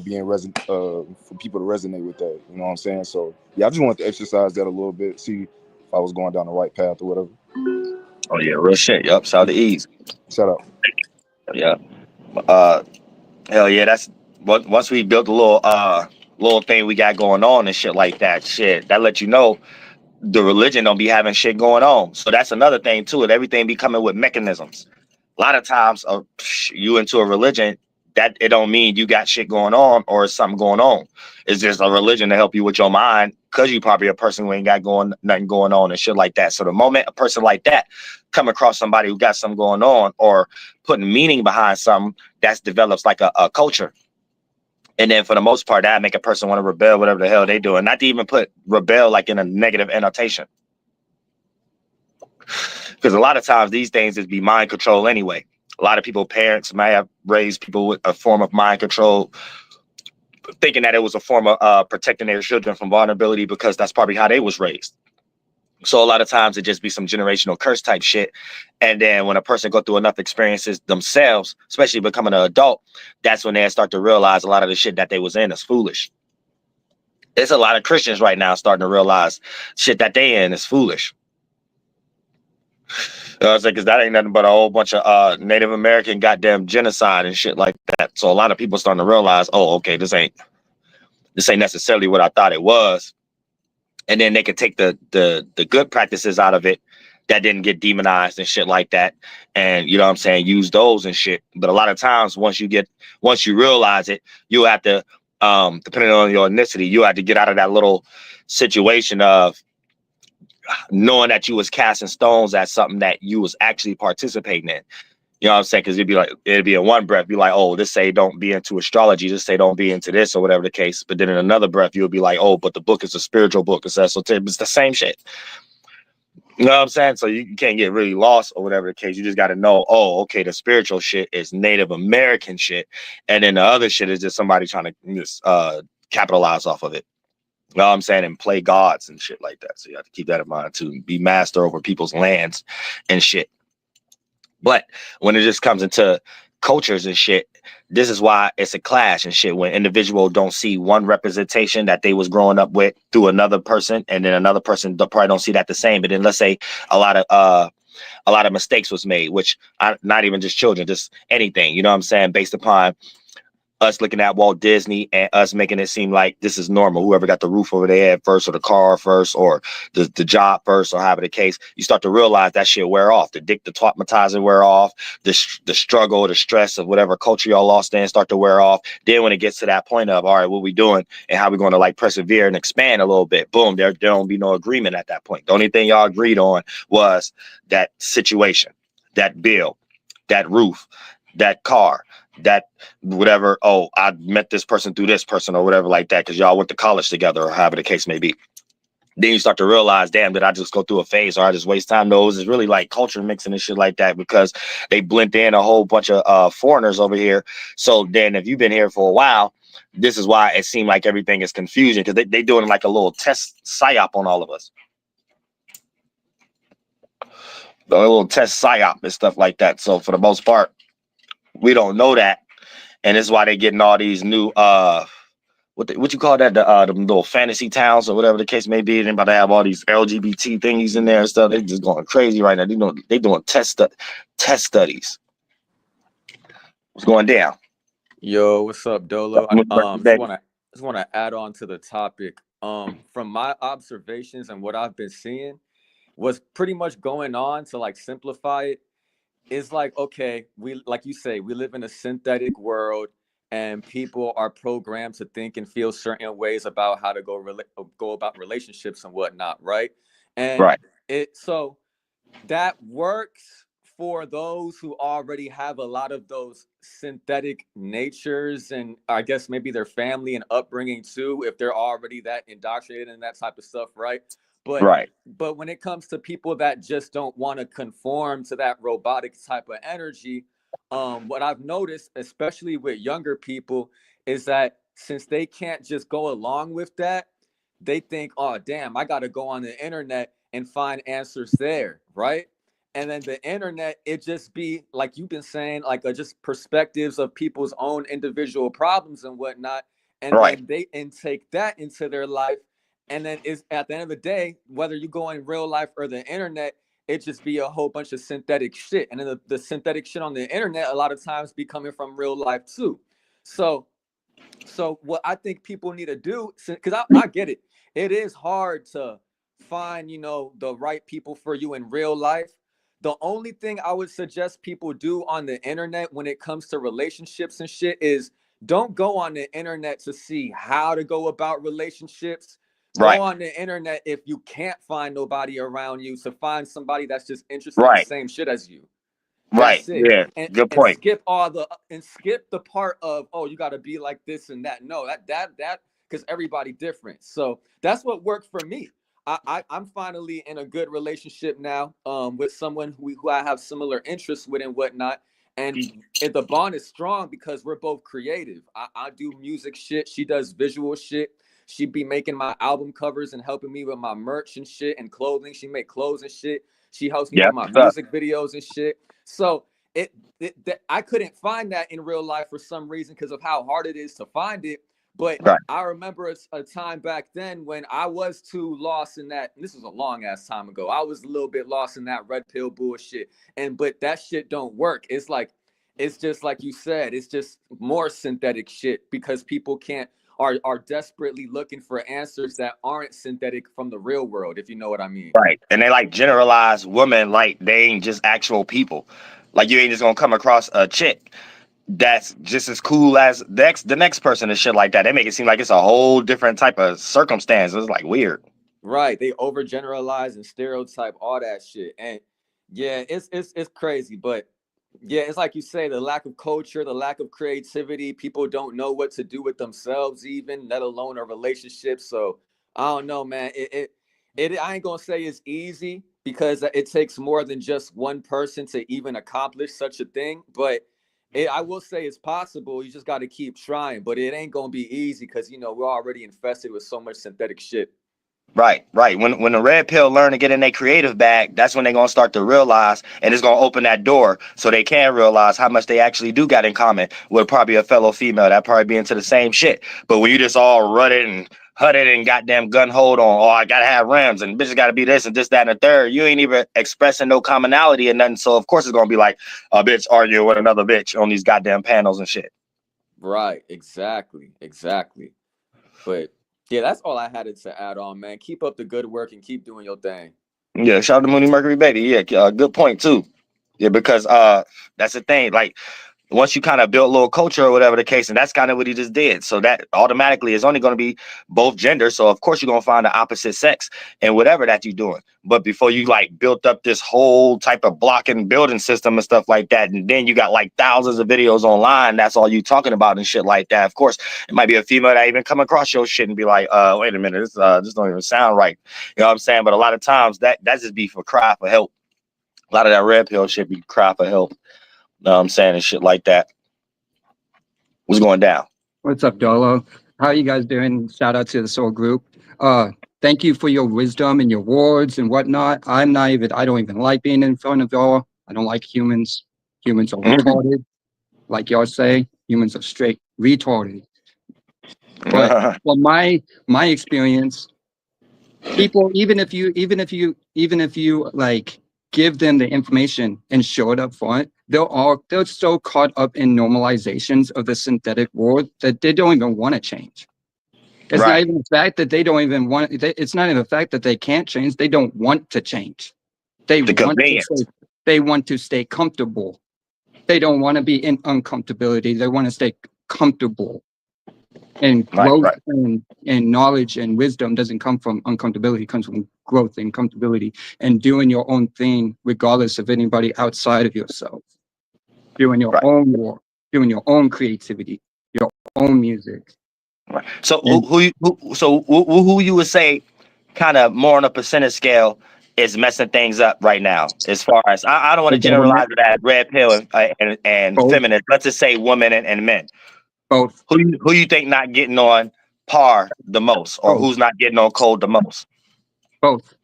Being for people to resonate with that. You know what I'm saying? So yeah, I just wanted to exercise that a little bit, see if I was going down the right path or whatever. Oh yeah, real shit. Yup, shout out to Ease. Shout out. Yeah. Uh, hell yeah, that's once we built a little thing we got going on and shit like that. Shit, that let you know the religion don't be having shit going on. So that's another thing too. And everything be coming with mechanisms. A lot of times, you into a religion, that it don't mean you got shit going on or something going on. It's just a religion to help you with your mind, because you probably a person who ain't got nothing going on and shit like that. So the moment a person like that come across somebody who got something going on or putting meaning behind something, that develops like a culture. And then for the most part, that make a person want to rebel, whatever the hell they doing. Not to even put rebel like in a negative annotation. Because a lot of times these things is be mind control anyway. A lot of people, parents may have raised people with a form of mind control, thinking that it was a form of protecting their children from vulnerability, because that's probably how they was raised. So a lot of times it just be some generational curse type shit. And then when a person go through enough experiences themselves, especially becoming an adult, that's when they start to realize a lot of the shit that they was in is foolish. There's a lot of Christians right now starting to realize shit that they in is foolish. I was like, because that ain't nothing but a whole bunch of Native American goddamn genocide and shit like that. So a lot of people starting to realize, oh, okay, this ain't necessarily what I thought it was. And then they could take the good practices out of it that didn't get demonized and shit like that, and you know what I'm saying, use those and shit. But a lot of times, once you realize it, you have to, depending on your ethnicity, you have to get out of that little situation of knowing that you was casting stones at something that you was actually participating in. You know what I'm saying? Because it'd be in one breath, be like, oh, this say don't be into astrology, this say don't be into this or whatever the case. But then in another breath, you'll be like, oh, but the book is a spiritual book. It's esoteric. It's the same shit. You know what I'm saying? So you can't get really lost or whatever the case. You just got to know, oh, okay, the spiritual shit is Native American shit. And then the other shit is just somebody trying to just capitalize off of it. You know what I'm saying? And play gods and shit like that. So you have to keep that in mind too. Be master over people's lands and shit. But when it just comes into cultures and shit, this is why it's a clash and shit. When individuals don't see one representation that they was growing up with through another person, and then another person probably don't see that the same. But then let's say a lot of mistakes was made, which not even just children, just anything. You know what I'm saying? Based upon us looking at Walt Disney and us making it seem like this is normal. Whoever got the roof over their head first, or the car first, or the job first, or however the case, you start to realize that shit wear off. The traumatizer wear off. The struggle, the stress of whatever culture y'all lost in start to wear off. Then when it gets to that point of, all right, what we doing and how we going to like persevere and expand a little bit, boom, there don't be no agreement at that point. The only thing y'all agreed on was that situation, that bill, that roof, that car, that whatever. Oh, I met this person through this person or whatever like that, because y'all went to college together or however the case may be. Then you start to realize, damn, did I just go through a phase or I just waste time? No, it's really like culture mixing and shit like that, because they blend in a whole bunch of foreigners over here. So then if you've been here for a while, this is why it seemed like everything is confusion, because they doing like a little test psyop on all of us. A little test psyop and stuff like that. So for the most part, we don't know that. And this is why they getting all these new what you call that, the little fantasy towns or whatever the case may be. They're about to have all these LGBT thingies in there and stuff. They just going crazy right now. They doing test studies. What's going down? Yo, what's up, Dolo? I just wanna add on to the topic. from my observations and what I've been seeing, what's pretty much going on, to like simplify it, is like, okay, we, like you say, we live in a synthetic world, and people are programmed to think and feel certain ways about how to go about relationships and whatnot, right? And Right. so that works for those who already have a lot of those synthetic natures, and I guess maybe their family and upbringing too, if they're already that indoctrinated in that type of stuff, right? But Right. when it comes to people that just don't want to conform to that robotic type of energy, what I've noticed, especially with younger people, is that since they can't just go along with that, they think, oh damn, I got to go on the internet and find answers there, right? And then the internet, it just be like you've been saying, like just perspectives of people's own individual problems and whatnot, and Right. then they intake that into their life. And then is at the end of the day, whether you go in real life or the internet, it just be a whole bunch of synthetic shit. And then the synthetic shit on the internet a lot of times be coming from real life too. So what I think people need to do, because I get it, it is hard to find, the right people for you in real life. The only thing I would suggest people do on the internet when it comes to relationships and shit is don't go on the internet to see how to go about relationships. Go Right. on the internet if you can't find nobody around you, to find somebody that's just interested in the Right. same shit as you. Right. That's it. Yeah. And Good and point. skip the part of, oh, you got to be like this and that. No, that because everybody different. So that's what worked for me. I'm finally in a good relationship now, with someone who I have similar interests with and whatnot. And the bond is strong because we're both creative. I do music shit. She does visual shit. She be making my album covers and helping me with my merch and shit and clothing. She make clothes and shit. She helps me Yeah. with my music videos and shit. So I couldn't find that in real life for some reason because of how hard it is to find it. But Right. I remember a time back then when I was too lost in that. And this was a long ass time ago. I was a little bit lost in that red pill bullshit. But that shit don't work. It's just like you said. It's just more synthetic shit because people are desperately looking for answers that aren't synthetic from the real world, if you know what I mean. Right. And they like generalize women like they ain't just actual people. Like you ain't just gonna come across a chick that's just as cool as the next person and shit like that. They make it seem like it's a whole different type of circumstance. It's like weird. Right. They overgeneralize and stereotype all that shit. And yeah, it's crazy. But yeah, it's like you say, the lack of culture, the lack of creativity, people don't know what to do with themselves, even, let alone a relationship. So I don't know, man. It I ain't gonna say it's easy because it takes more than just one person to even accomplish such a thing. But I will say it's possible. You just got to keep trying. But it ain't gonna be easy because we're already infested with so much synthetic shit. Right, right. When the red pill learn to get in their creative bag, that's when they're gonna start to realize, and it's gonna open that door so they can realize how much they actually do got in common with probably a fellow female that probably be into the same shit. But when you just all rutted and hutted and goddamn gun hold on, oh, I gotta have rims and bitches gotta be this and this, that, and the third, you ain't even expressing no commonality and nothing. So of course it's gonna be like a bitch arguing with another bitch on these goddamn panels and shit. Right. Exactly. But yeah, that's all I had to add on, man. Keep up the good work and keep doing your thing. Yeah, shout out to Mooney Mercury Baby. Yeah, good point too. Yeah, because that's the thing. Like once you kind of build a little culture or whatever the case, and that's kind of what he just did. So that automatically is only going to be both genders. So of course you're going to find the opposite sex and whatever that you're doing. But before you like built up this whole type of blocking building system and stuff like that, and then you got like thousands of videos online, that's all you talking about and shit like that. Of course, it might be a female that even come across your shit and be like, wait a minute, this don't even sound right. You know what I'm saying? But a lot of times that just be for cry for help. A lot of that red pill shit be cry for help. You know what I'm saying? And shit like that. What's going down? What's up, Dolo? How you guys doing? Shout out to the Soul Group. Thank you for your wisdom and your words and whatnot. I don't even like being in front of y'all. I don't like humans. Humans are retarded. Like y'all say, humans are straight retarded. But from my experience, people, even if you like give them the information and show it up front, they're so caught up in normalizations of the synthetic world that they don't even want to change. It's not Right. even the fact that they don't even want. It's not even the fact that they can't change. They don't want to change. They The want to conveyance. stay. They want to stay comfortable. They don't want to be in uncomfortability. They want to stay comfortable. And Right, growth right. and knowledge and wisdom doesn't come from uncomfortability. It comes from growth and comfortability and doing your own thing, regardless of anybody outside of yourself. Doing your Right. own work, doing your own creativity, your own music. Right. So And who you would say kind of more on a percentage scale is messing things up right now? As far as I don't want the to generalize government, it as red pill and both, feminist. Let's just say women and men. both, Who you think not getting on par the most, or both, who's not getting on code the most? both.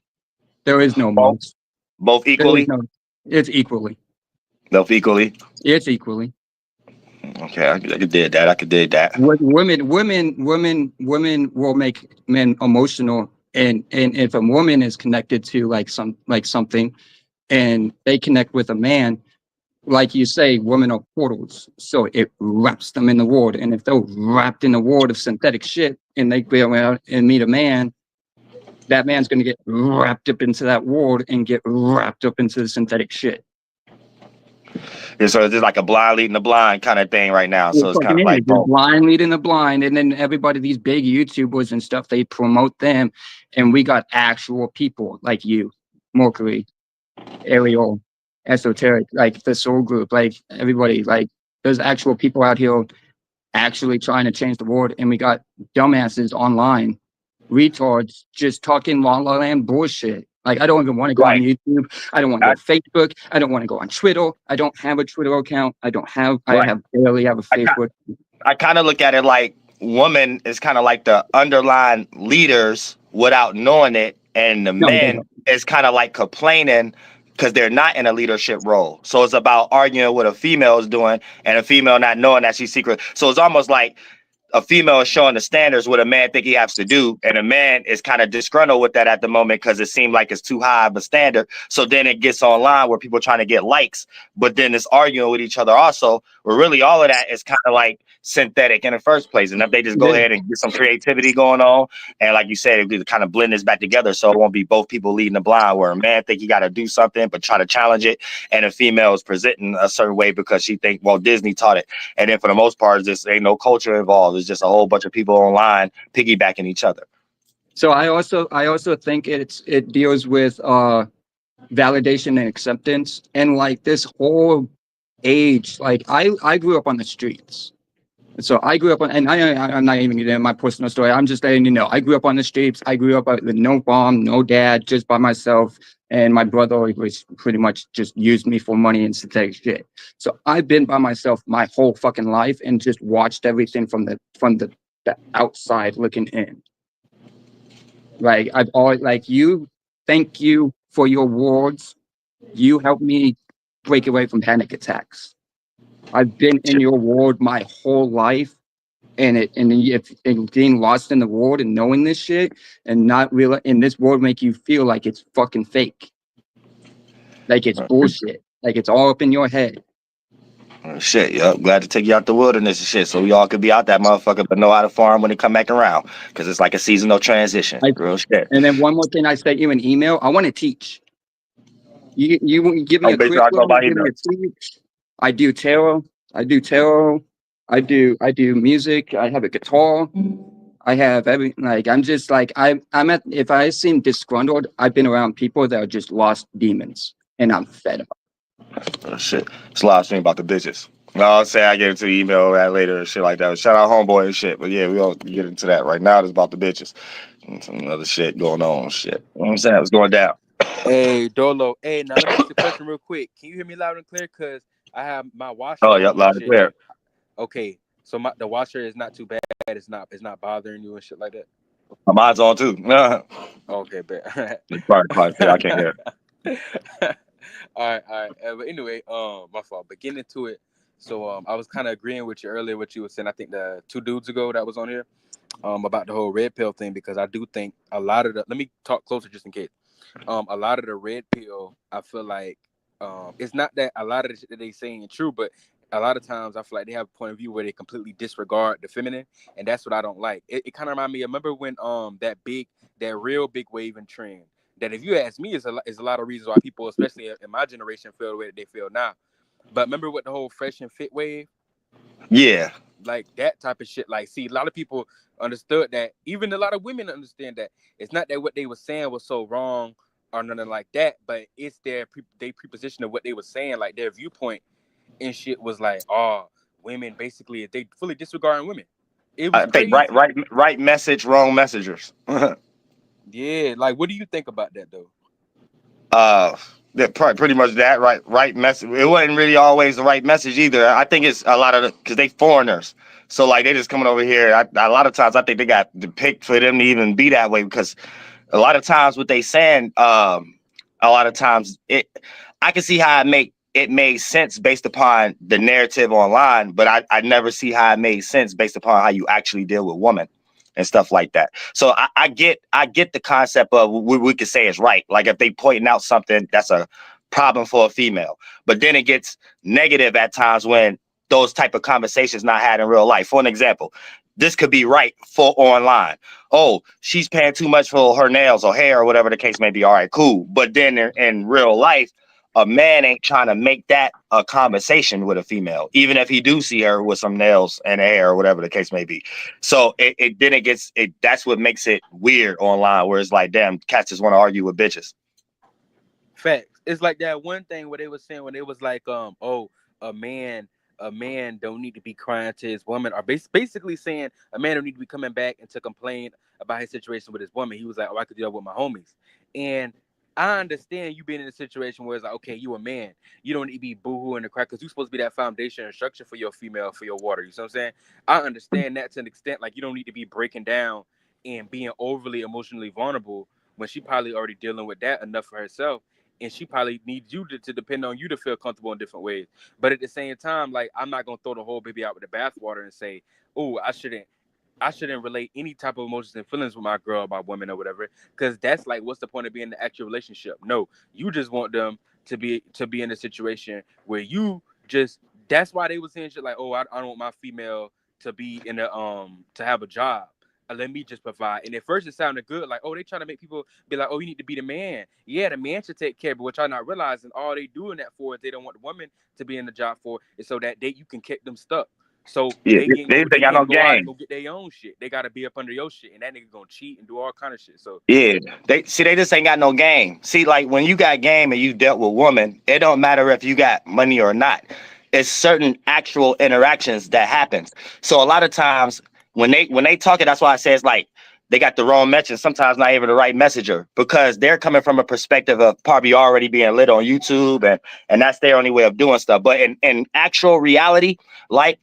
There is no Both. most. Both There is equally. no. It's equally. Both equally. It's equally. Okay, I could did that. I could did that. Women will make men emotional, and if a woman is connected to like something, and they connect with a man, like you say, women are portals, so it wraps them in the ward. And if they're wrapped in the ward of synthetic shit, and they go out and meet a man, that man's going to get wrapped up into that ward and get wrapped up into the synthetic shit. And so it's just like a blind leading the blind kind of thing right now. It So it's kind fucking of is. like They're both. blind leading the blind, and then everybody, these big YouTubers and stuff, they promote them, and we got actual people like you, Mercury, Ariel, Esoteric, like the Soul Group, like everybody, like there's actual people out here actually trying to change the world, and we got dumbasses online, retards, just talking la la land bullshit. Like I don't even want to go on Right. YouTube. I don't want to go I, on Facebook. I don't want to go on Twitter. I don't have a Twitter account. I right. have barely have a I, Facebook. I kind of look at it like woman is kind of like the underlying leaders without knowing it, and the No, they men don't. is kind of like complaining because they're not in a leadership role. So it's about arguing what a female is doing and a female not knowing that she's secret. So it's almost like a female is showing the standards what a man think he has to do, and a man is kind of disgruntled with that at the moment because it seemed like it's too high of a standard. So then it gets online where people are trying to get likes, but then it's arguing with each other also. Where really all of that is kind of like synthetic in the first place. And if they just It go is. ahead and get some creativity going on, and like you said, they kind of blend this back together, so it won't be both people leading the blind. Where a man think he got to do something but try to challenge it, and a female is presenting a certain way because she think, well, Disney taught it. And then for the most part, just ain't no culture involved. It's just a whole bunch of people online piggybacking each other. So I also think it deals with validation and acceptance, and like this whole age. Like I grew up on the streets. So I grew up on, and I'm not even getting into my personal story. I'm just letting you know. I grew up on the streets. I grew up with no mom, no dad, just by myself. And my brother was pretty much just used me for money and synthetic shit. So I've been by myself my whole fucking life and just watched everything from the outside looking in. Like I've always like you. Thank you for your words. You helped me break away from panic attacks. I've been in your world my whole life, and being lost in the world and knowing this shit and not real in this world make you feel like it's fucking fake, like it's bullshit, like it's all up in your head. Shit, yeah. Glad to take you out the wilderness and shit, so we all could be out that motherfucker, but know how to farm when it come back around, because it's like a seasonal transition. I, Real shit. and then one more thing, I sent you an email. I want to teach. You give me Oh, a basically, I go curriculum, by give me email. a teach. I do tarot. I do tarot. I do music. I have a guitar. I have every like I'm just like I'm at if I seem disgruntled, I've been around people that are just lost demons and I'm fed up. Oh, shit. It's a live stream about the bitches. I'll say I get into the email that later and shit like that. Shout out homeboy and shit. But yeah, we all get into that. Right now it's about the bitches. And some other shit going on and shit. You know what I'm saying? It's going down. Hey, Dolo. Hey, now let me ask you a question real quick. Can you hear me loud and clear? Cause I have my washer Oh, on yep, and loud and shit. clear. Okay, so the washer is not too bad. It's not bothering you and shit like that. My mind's on too. Okay, bet. Quiet, I can't hear. All right. But anyway, my fault. But getting into it, so I was kind of agreeing with you earlier. What you were saying, I think the 2 dudes ago that was on here, about the whole red pill thing, because I do think a lot of the. Let me talk closer just in case. A lot of the red pill, I feel like, it's not that a lot of the shit that they saying true, but a lot of times I feel like they have a point of view where they completely disregard the feminine, and that's what I don't like. It kind of reminds me. I remember when that real big wave and trend. That if you ask me, is a lot of reasons why people, especially in my generation, feel the way that they feel now. But remember what the whole fresh and fit wave, Yeah. like that type of shit. Like, see, a lot of people understood that. Even a lot of women understand that. It's not that what they were saying was so wrong or nothing like that, but it's their preposition of what they were saying, like their viewpoint and shit was like, oh, women basically they fully disregarding women. It was I think crazy. right message, wrong messengers. Yeah, like what do you think about that though? uh that pretty much that right message. It wasn't really always the right message either. I think it's a lot of because they foreigners, so like they just coming over here. A lot of times I think they got picked for them to even be that way because a lot of times what they saying, a lot of times I can see how it made sense based upon the narrative online, but I never see how it made sense based upon how you actually deal with women and stuff like that. So I get the concept of what we could say is right. Like if they pointing out something that's a problem for a female, but then it gets negative at times when those type of conversations not had in real life. For an example, this could be right for online. Oh, she's paying too much for her nails or hair or whatever the case may be. All right, cool. But then in real life, a man ain't trying to make that a conversation with a female, even if he do see her with some nails and hair or whatever the case may be. So it then it gets it. That's what makes it weird online, where it's like, damn, cats just want to argue with bitches. Facts. It's like that one thing where they was saying when it was like, oh, a man, a man don't need to be crying to his woman, or basically saying a man don't need to be coming back and to complain about his situation with his woman. He was like, oh, I could do that with my homies. And I understand you being in a situation where it's like, okay, you a man, you don't need to be boohoo in the crack because you're supposed to be that foundation and structure for your female, for your water. You know what I'm saying? I understand that to an extent. Like you don't need to be breaking down and being overly emotionally vulnerable when she probably already dealing with that enough for herself, and she probably needs you to depend on you to feel comfortable in different ways. But at the same time, like I'm not gonna throw the whole baby out with the bathwater and say, "Oh, I shouldn't relate any type of emotions and feelings with my girl, my woman, or whatever," because that's like, what's the point of being in the actual relationship? No, you just want them to be in a situation where you just. That's why they was saying shit like, "Oh, I don't want my female to be in to have a job. Let me just provide." And at first it sounded good, like, oh, they trying to make people be like, oh, you need to be the man. Yeah, the man should take care, but what y'all not realizing, all they doing that for is they don't want the woman to be in the job for, is so that you can keep them stuck. So Yeah, they they got no can't go out and game. go get their own shit. They gotta be up under your shit, and that nigga gonna cheat and do all kind of shit. So Yeah, they just ain't got no game. See, like when you got game and you dealt with women, it don't matter if you got money or not. It's certain actual interactions that happens. So a lot of times when they talk it, that's why I say it's like they got the wrong message. Sometimes not even the right messenger because they're coming from a perspective of probably already being lit on YouTube and that's their only way of doing stuff. But in actual reality, like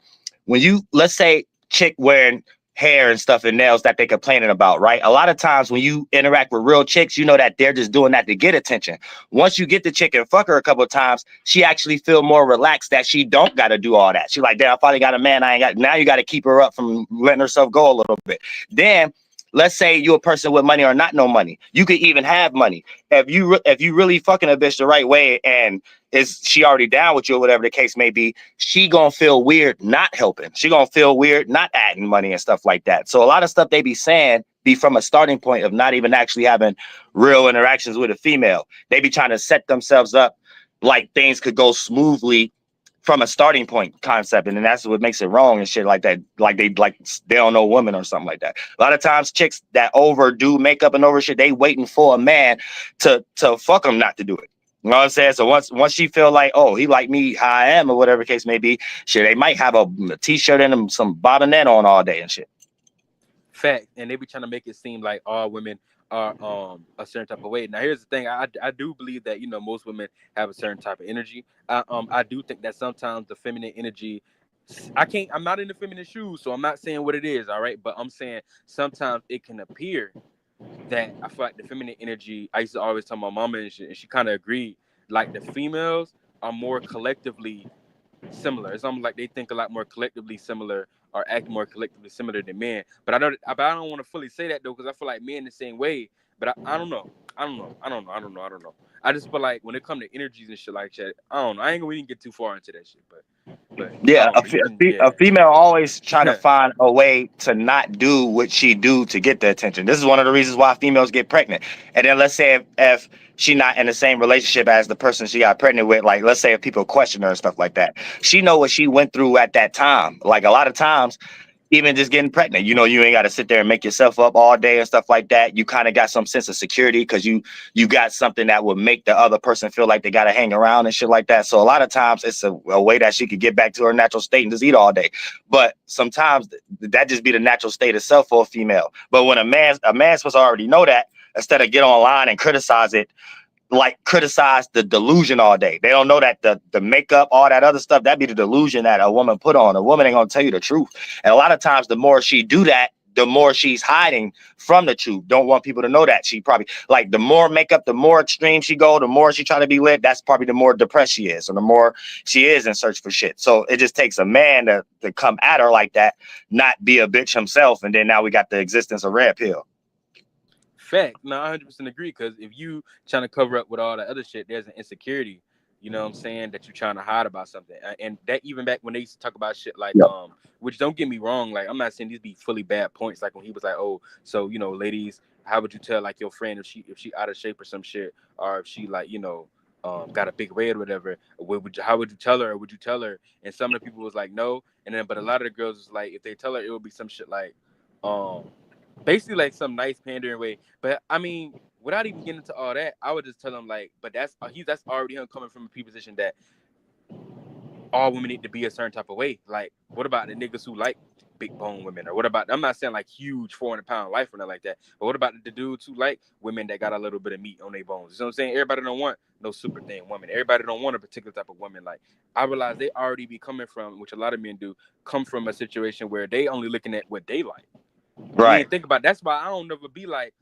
when you let's say chick wearing hair and stuff and nails that they're complaining about, right? A lot of times when you interact with real chicks, you know that they're just doing that to get attention. Once you get the chick and fuck her a couple of times, she actually feel more relaxed that she don't got to do all that. She like, damn, I finally got a man. I ain't got. Now you got to keep her up from letting herself go a little bit. Then let's say you're a person with money or not no money. You could even have money. If you really fucking a bitch the right way and is she already down with you or whatever the case may be, she gonna feel weird not helping. She gonna feel weird not adding money and stuff like that. So a lot of stuff they be saying be from a starting point of not even actually having real interactions with a female. They be trying to set themselves up like things could go smoothly from a starting point concept, and then that's what makes it wrong and shit like that. Like they don't know women or something like that. A lot of times chicks that overdo makeup and over shit, they waiting for a man to fuck them not to do it. You know what I'm saying? So once she feel like, oh, he like me how I am or whatever the case may be, shit, they might have a t-shirt and some bottonet on all day and shit. fact, and they be trying to make it seem like all women are a certain type of way. Now here's the thing, I do believe that most women have a certain type of energy. I do think that sometimes the feminine energy, I'm not in the feminine shoes, so I'm not saying what it is, all right, but I'm saying sometimes it can appear that I feel like the feminine energy. I used to always tell my mama and she kind of agreed. Like the females are more collectively similar. It's almost like they think a lot more collectively similar or act more collectively similar than men. But I don't want to fully say that though because I feel like men the same way. But I don't know. I don't know. I just feel like when it comes to energies and shit like that, I don't know. I ain't gonna even get too far into that shit, but But Yeah, you can, a yeah. female always trying to find a way to not do what she do to get the attention. This is one of the reasons why females get pregnant. And then let's say if she not in the same relationship as the person she got pregnant with, like let's say if people question her and stuff like that, she know what she went through at that time. Like a lot of times, even just getting pregnant, you ain't got to sit there and make yourself up all day and stuff like that. You kind of got some sense of security because you got something that would make the other person feel like they got to hang around and shit like that. So a lot of times it's a way that she could get back to her natural state and just eat all day. But sometimes that just be the natural state itself for a female. But when a man's supposed to already know that, instead of get online and criticize it, like criticize the delusion all day. They don't know that the makeup, all that other stuff, that be the delusion that a woman put on. A woman ain't gonna tell you the truth. And a lot of times the more she do that, the more she's hiding from the truth. Don't want people to know that. She probably like the more makeup, the more extreme she go, the more she try to be lit. That's probably the more depressed she is, or the more she is in search for shit. So it just takes a man to come at her like that, not be a bitch himself. And then now we got the existence of red pill. Fact. No, I 100% agree. Because if you trying to cover up with all the other shit, there's an insecurity. You know what I'm saying? That you're trying to hide about something. And that even back when they used to talk about shit like Yep. which don't get me wrong, like I'm not saying these be fully bad points. Like when he was like, oh, so ladies, how would you tell like your friend if she out of shape or some shit, or if she like got a big red or whatever? How would you tell her? Or would you tell her? And some of the people was like no, and then but a lot of the girls was like if they tell her it would be some shit like um basically like some nice pandering way. But I mean, without even getting into all that, I would just tell him like, but that's already him coming from a position that all women need to be a certain type of way. Like, what about the niggas who like big bone women? Or what about, I'm not saying like huge 400-pound life or nothing like that, but what about the dudes who like women that got a little bit of meat on their bones? You know what I'm saying? Everybody don't want no super thin woman. Everybody don't want a particular type of woman. Like, I realize they already be coming from, which a lot of men do, come from a situation where they only looking at what they like. And Right. then think about that's why I don't never be like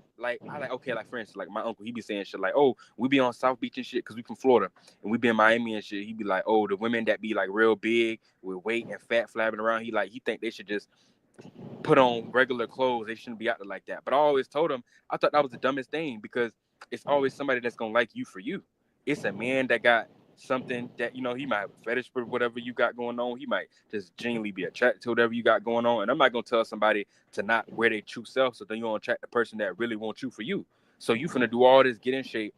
I like okay, like for instance, like my uncle, he be saying shit like, oh, we be on South Beach and shit because we from Florida and we be in Miami and shit. He be like, oh, the women that be like real big with weight and fat flapping around, he think they should just put on regular clothes. They shouldn't be out there like that. But I always told him I thought that was the dumbest thing because it's always somebody that's gonna like you for you. It's a man that got something that he might have a fetish for whatever you got going on. He might just genuinely be attracted to whatever you got going on. And I'm not gonna tell somebody to not wear their true self, so then you gonna attract the person that really wants you for you. So you finna do all this, get in shape,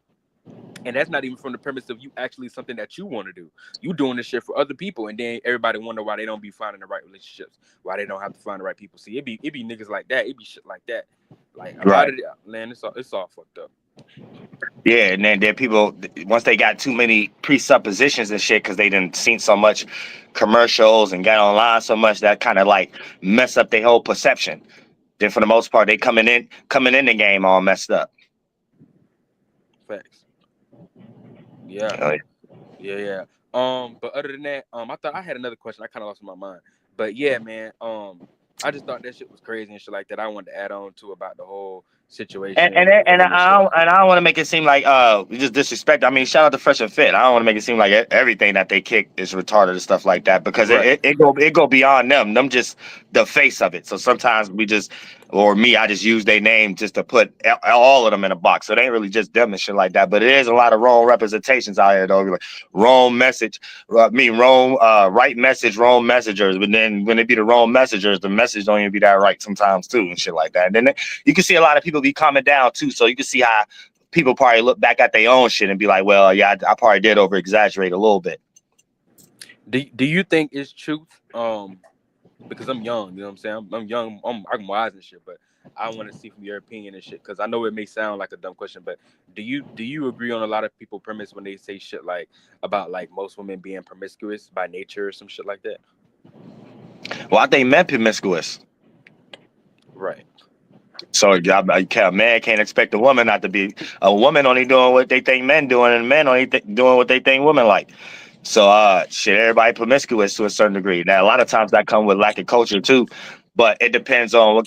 and that's not even from the premise of you actually something that you want to do. You doing this shit for other people, and then everybody wonder why they don't be finding the right relationships, why they don't have to find the right people. See, it be niggas like that, it be shit like that. Like a lot Right. of the man, it's all fucked up. Yeah, and then people once they got too many presuppositions and shit because they didn't seen so much commercials and got online so much that kind of like mess up their whole perception. Then for the most part, they coming in the game all messed up. Facts. Yeah. Uh, Yeah. But other than that, I thought I had another question. I kind of lost my mind. But yeah, man. I just thought that shit was crazy and shit like that. I wanted to add on to about the whole And situation and with the and women and shit. I don't want to make it seem like just disrespect. I mean, shout out to Fresh and Fit. I don't want to make it seem like everything that they kick is retarded and stuff like that because Right. it go beyond them. Them just the face of it. So sometimes I just use their name just to put all of them in a box. So it ain't really just them and shit like that. But it is a lot of wrong representations out here though. Like wrong message, wrong right message, wrong messengers. But then when it be the wrong messengers, the message don't even be that right sometimes too and shit like that. And then you can see a lot of people be calming down too. So you can see how people probably look back at their own shit and be like, well, yeah, I probably did over exaggerate a little bit. Do you think it's truth? Because I'm young, you know what I'm saying? I'm young, I'm wise and shit, but I want to see from your opinion and shit. Because I know it may sound like a dumb question, but do you agree on a lot of people premise when they say shit like about like most women being promiscuous by nature or some shit like that? Well, I think men promiscuous. Right. So a man can't expect a woman not to be a woman only doing what they think men doing, and men only doing what they think women like. So shit, everybody promiscuous to a certain degree. Now a lot of times that come with lack of culture too, but it depends on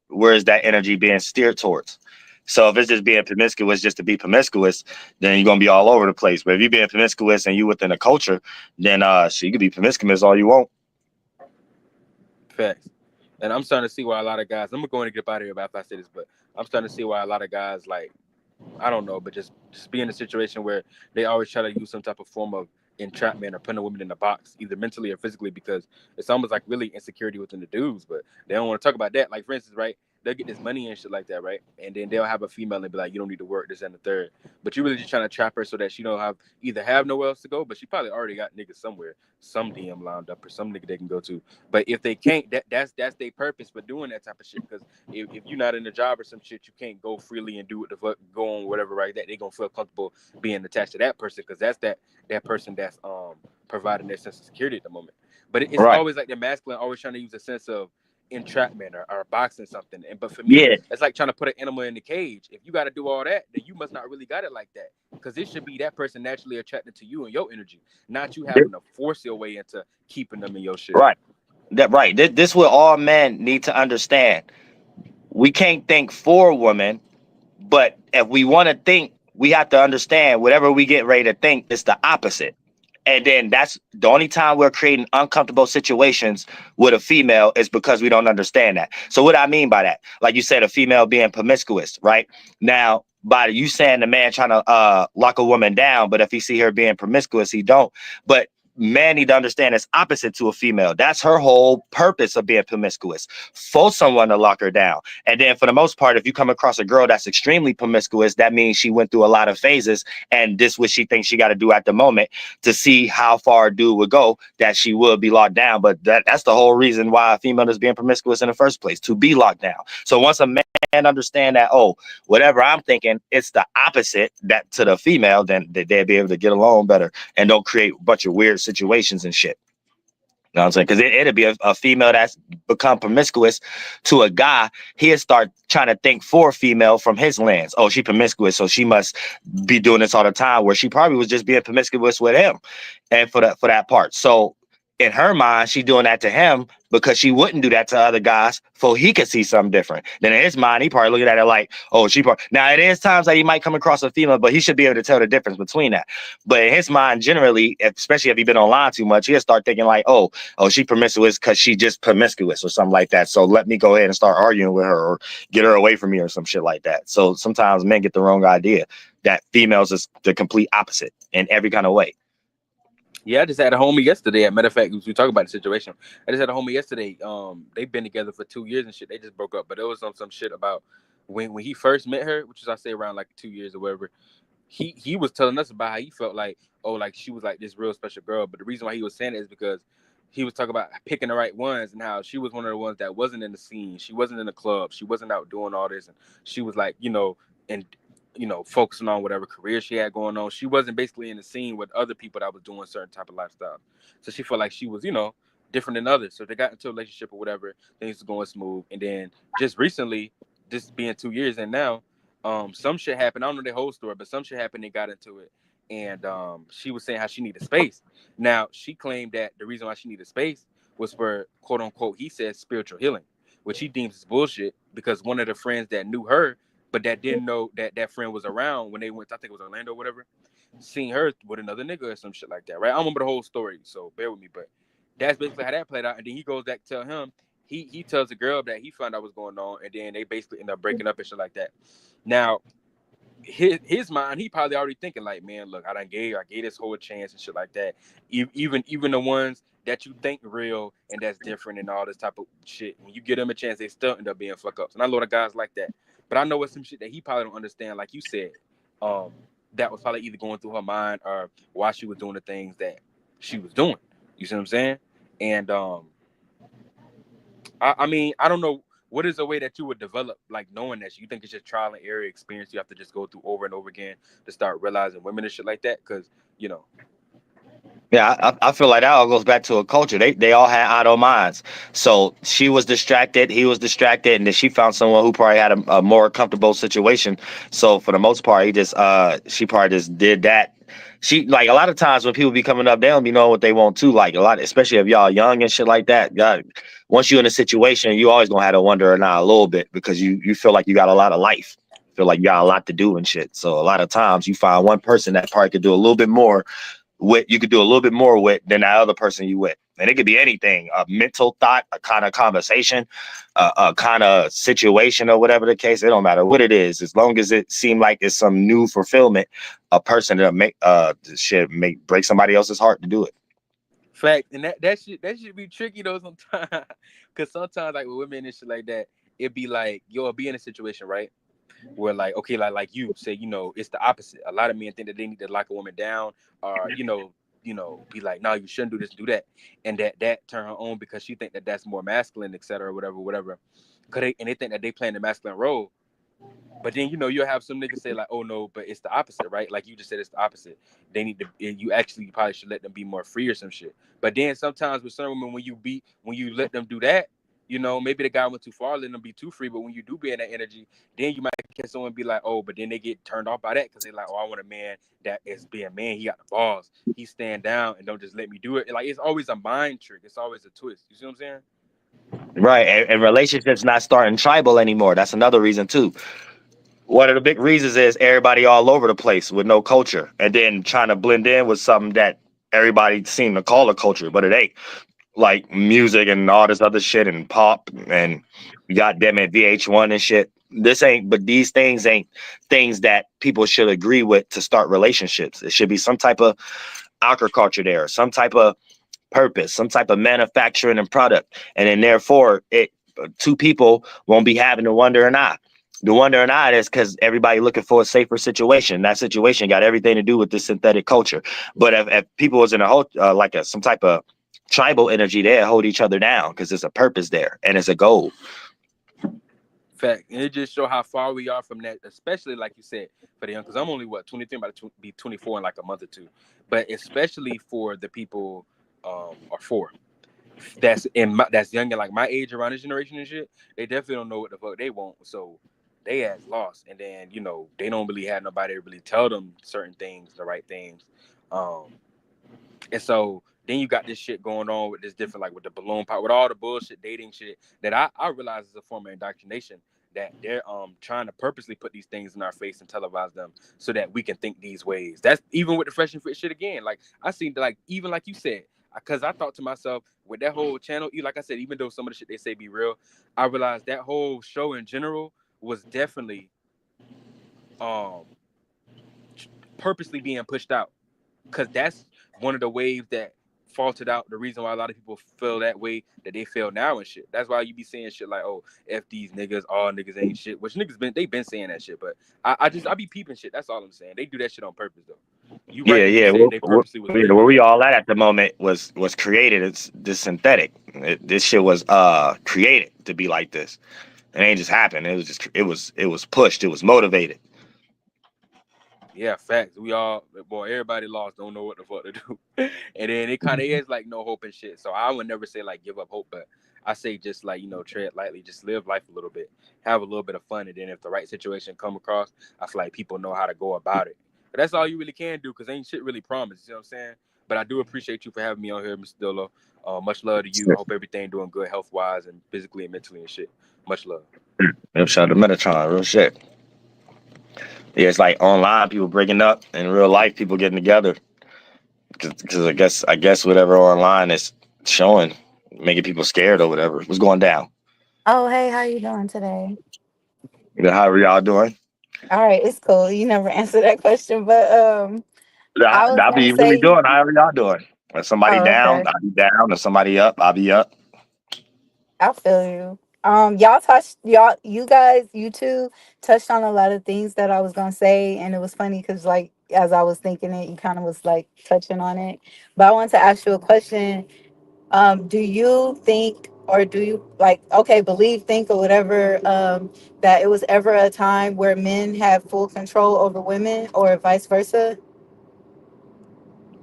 where is that energy being steered towards. So if it's just being promiscuous just to be promiscuous, then you're gonna be all over the place. But if you're being promiscuous and you within a culture, then shit, you can be promiscuous all you want. Facts. And I'm starting to see why a lot of guys. I'm going to get up out of here after I say this, but I'm starting to see why a lot of guys like I don't know, but just be in a situation where they always try to use some type of form of entrapment or putting a woman in a box, either mentally or physically, because it's almost like really insecurity within the dudes, but they don't want to talk about that. Like, for instance, right, they'll get this money and shit like that, right? And then they'll have a female and be like, you don't need to work this and the third. But you're really just trying to trap her so that she don't have nowhere else to go, but she probably already got niggas somewhere, some DM lined up or some nigga they can go to. But if they can't, that's their purpose for doing that type of shit. Because if you're not in a job or some shit, you can't go freely and do what the fuck, go on whatever, right? That they gonna feel comfortable being attached to that person, because that's that person that's providing their sense of security at the moment. But it's Right. always like the masculine always trying to use a sense of entrapment or boxing something. And but for me, Yeah. it's like trying to put an animal in the cage. If you got to do all that, then you must not really got it like that, because it should be that person naturally attracted to you and your energy, not you having to force your way into keeping them in your shit. Right. Right. This what all men need to understand. We can't think for a woman, but if we want to think, we have to understand whatever we get ready to think is the opposite. And then that's the only time we're creating uncomfortable situations with a female is because we don't understand that. So what I mean by that, like you said, a female being promiscuous, right? Now, by you saying the man trying to lock a woman down, but if he see her being promiscuous, he don't. But man need to understand it's opposite to a female. That's her whole purpose of being promiscuous, for someone to lock her down. And then for the most part, if you come across a girl that's extremely promiscuous, that means she went through a lot of phases, and this what she thinks she got to do at the moment to see how far a dude would go, that she will be locked down. But that's the whole reason why a female is being promiscuous in the first place, to be locked down. So once a man understand that, oh, whatever I'm thinking, it's the opposite that to the female, then they'll be able to get along better and don't create a bunch of weird situations and shit. You know what I'm saying? Because it'd be a female that's become promiscuous to a guy. He'll start trying to think for a female from his lens. Oh, she promiscuous, so she must be doing this all the time, where she probably was just being promiscuous with him, and for that part. So in her mind, she doing that to him because she wouldn't do that to other guys, so he could see something different. Then in his mind, he probably looking at it like, oh, now it is times that he might come across a female, but he should be able to tell the difference between that. But in his mind, generally, especially if he's been online too much, he'll start thinking like, oh, she promiscuous because she just promiscuous or something like that. So let me go ahead and start arguing with her or get her away from me or some shit like that. So sometimes men get the wrong idea that females is the complete opposite in every kind of way. Yeah, I just had a homie yesterday. As a matter of fact, we talk about the situation. I just had a homie yesterday. They've been together for 2 years and shit. They just broke up, but it was some shit about when he first met her, which is I say around like 2 years or whatever. He was telling us about how he felt like, oh, like she was like this real special girl. But the reason why he was saying it is because he was talking about picking the right ones and how she was one of the ones that wasn't in the scene. She wasn't in the club. She wasn't out doing all this, and she was like, and focusing on whatever career she had going on. She wasn't basically in the scene with other people that was doing certain type of lifestyle. So she felt like she was, different than others. So they got into a relationship or whatever. Things were going smooth. And then just recently, this being 2 years in now, some shit happened. I don't know the whole story, but some shit happened. They got into it. And she was saying how she needed space. Now, she claimed that the reason why she needed space was for, quote unquote, he says spiritual healing, which he deems is bullshit, because one of the friends that knew her but that didn't know that friend was around when they went to, I think it was Orlando or whatever, seen her with another nigga or some shit like that, right? I don't remember the whole story, so bear with me, but that's basically how that played out. And then he goes back to tell him, he tells the girl that he found out what's going on, and then they basically end up breaking up and shit like that. Now, his mind, he probably already thinking like, man, look, I gave this whole a chance and shit like that. Even the ones that you think real and that's different and all this type of shit, when you give them a chance, they still end up being fuck ups. And I know the guys like that. But I know it's some shit that he probably don't understand, like you said. That was probably either going through her mind or why she was doing the things that she was doing. You see what I'm saying? And I mean, I don't know, what is a way that you would develop, like, knowing that? You think it's just trial and error experience you have to just go through over and over again to start realizing women and shit like that? Because, Yeah, I feel like that all goes back to a culture. They all had idle minds. So she was distracted, he was distracted, and then she found someone who probably had a more comfortable situation. So for the most part, she probably just did that. She, like, a lot of times when people be coming up, they don't be knowing what they want to, like, a lot, especially if y'all young and shit like that. God, once you're in a situation, you always gonna have to wonder or not a little bit, because you feel like you got a lot of life. Feel like you got a lot to do and shit. So a lot of times you find one person that probably could do a little bit more with, you could do a little bit more with than that other person you with. And it could be anything, a mental thought, a kind of conversation, a kind of situation, or whatever the case. It don't matter what it is, as long as it seems like it's some new fulfillment. A person that make should make break somebody else's heart to do it. Fact, and that should be tricky though sometimes, because sometimes like with women and shit like that, it'd be like you'll be in a situation, right, where like okay, like you say, it's the opposite. A lot of men think that they need to lock a woman down, or be like, no, you shouldn't do this, do that, and that turn her on because she think that that's more masculine, etc., whatever. And they think that they playing the masculine role. But then you'll have some niggas say like, oh no, but it's the opposite, right? Like you just said, it's the opposite. They need to. You actually probably should let them be more free or some shit. But then sometimes with certain women, when you let them do that, maybe the guy went too far, letting them be too free. But when you do be in that energy, then you might catch someone be like, oh, but then they get turned off by that because they're like, oh, I want a man that is being man. He got the balls. He stand down and don't just let me do it. Like it's always a mind trick. It's always a twist. You see what I'm saying? Right, and relationships not starting tribal anymore. That's another reason too. One of the big reasons is everybody all over the place with no culture, and then trying to blend in with something that everybody seem to call a culture, but it ain't. Like music and all this other shit and pop and goddamn it VH1 and shit. This ain't, but these things ain't things that people should agree with to start relationships. It should be some type of agriculture there, some type of purpose, some type of manufacturing and product, and then therefore it two people won't be having to wonder or not. The wonder or not is because everybody looking for a safer situation. That situation got everything to do with this synthetic culture. But if people was in a whole like some type of tribal energy, they hold each other down because there's a purpose there and it's a goal. Fact, and it just show how far we are from that, especially like you said for the young. Because I'm only 23, about to be 24 in like a month or two. But especially for the people, or four that's young and like my age around this generation and shit, they definitely don't know what the fuck they want. So they ass lost, and then they don't really have nobody to really tell them certain things, the right things. And so then you got this shit going on with this different, like with the balloon pop, with all the bullshit dating shit that I realize is a form of indoctrination, that they're trying to purposely put these things in our face and televise them so that we can think these ways. That's even with the fresh and fit shit again. Like I seen, like even like you said, because I thought to myself with that whole channel, like I said, even though some of the shit they say be real, I realized that whole show in general was definitely um purposely being pushed out, because that's one of the waves that faltered out. The reason why a lot of people feel that way, that they feel now and shit. That's why you be saying shit like, "Oh, f these niggas, all niggas ain't shit." Which niggas they been saying that shit, but I be peeping shit. That's all I'm saying. They do that shit on purpose though. You right Yeah, when you yeah. said they purposely was living Where it. we all at the moment was created. It's this synthetic. This shit was created to be like this. It ain't just happened. It was pushed. It was motivated. Yeah, facts. We all, boy, everybody lost, don't know what the fuck to do. And then it kind of is like no hope and shit. So I would never say like give up hope, but I say just like, tread lightly, just live life a little bit, have a little bit of fun. And then if the right situation come across, I feel like people know how to go about it. But that's all you really can do, because ain't shit really promised. You know what I'm saying? But I do appreciate you for having me on here, Mr. Dillo. Much love to you. I hope everything doing good health wise and physically and mentally and shit. Much love. Yep, shout out to Metatron, real shit. Yeah, it's like online people breaking up, in real life people getting together. Because I guess whatever online is showing, making people scared or whatever. What's going down? Oh, hey, how you doing today? How are y'all doing? All right, it's cool. You never answered that question, but I, I was I'll gonna be really say, doing. How are y'all doing? If somebody oh, down, okay, I'll be down. If somebody up, I'll be up. I feel you. You two touched on a lot of things that I was gonna say, and it was funny because, like, as I was thinking it, you kind of was like touching on it. But I want to ask you a question. Do you think, or do you like, okay, believe, think, or whatever, that it was ever a time where men had full control over women, or vice versa?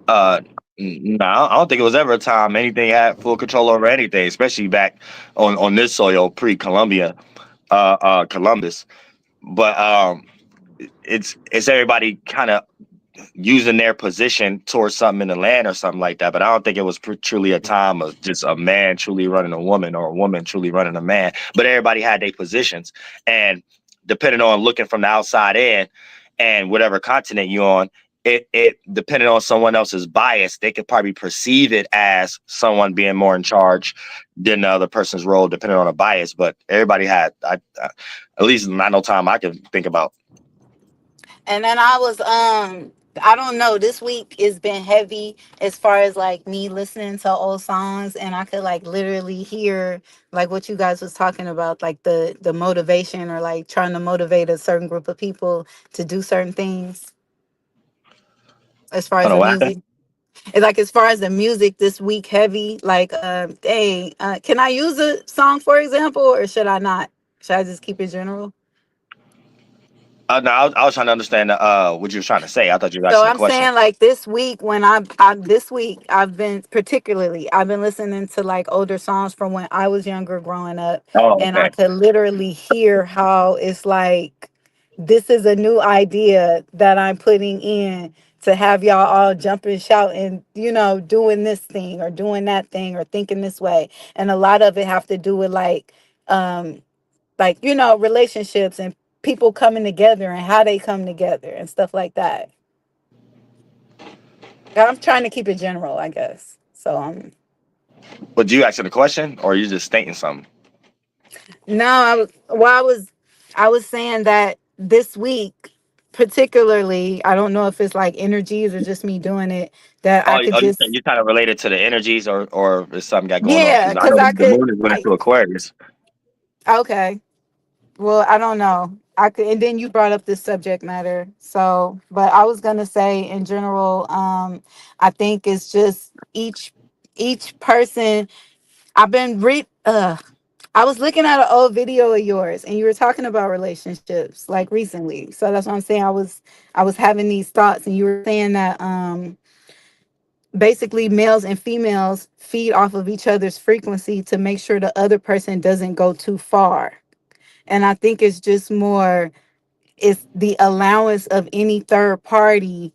Uh, no, I don't think it was ever a time anything had full control over anything, especially back on this soil pre-Columbia, Columbus. But it's everybody kind of using their position towards something in the land or something like that. But I don't think it was truly a time of just a man truly running a woman or a woman truly running a man. But everybody had their positions, and depending on looking from the outside in and whatever continent you're on, it depending on someone else's bias, they could probably perceive it as someone being more in charge than the other person's role, depending on a bias. But everybody had, at least not no time I can think about. And then I was I don't know, this week it's been heavy as far as like me listening to old songs, and I could like literally hear like what you guys was talking about, like the motivation, or like trying to motivate a certain group of people to do certain things as far I as don't know the what happened. music. It's like as far as the music this week heavy, like hey, can I use a song for example, or should I not? Should I just keep it general? No, I was trying to understand what you were trying to say. I thought you were So asking a I'm question. saying like this week when I this week I've been particularly I've been listening to like older songs from when I was younger growing up, Oh, and I okay. could literally hear how it's like this is a new idea that I'm putting in to have y'all all jumping, shouting, doing this thing or doing that thing or thinking this way. And a lot of it have to do with um relationships and people coming together and how they come together and stuff like that. I'm trying to keep it general, I guess. So But you asking a question, or you just stating something? no, I was saying that this week, particularly, I don't know if it's like energies or just me doing it, that I could just You kind of related to the energies, or is something got going on? yeah, Because I because know I the could moon is going I into Aquarius. okay. Well, I don't know. I could, and then you brought up this subject matter. So, but I was gonna say in general, I think it's just each person. I've been I was looking at an old video of yours, and you were talking about relationships like recently. So that's what I'm saying. I was having these thoughts, and you were saying that basically males and females feed off of each other's frequency to make sure the other person doesn't go too far. And I think it's just more it's the allowance of any third party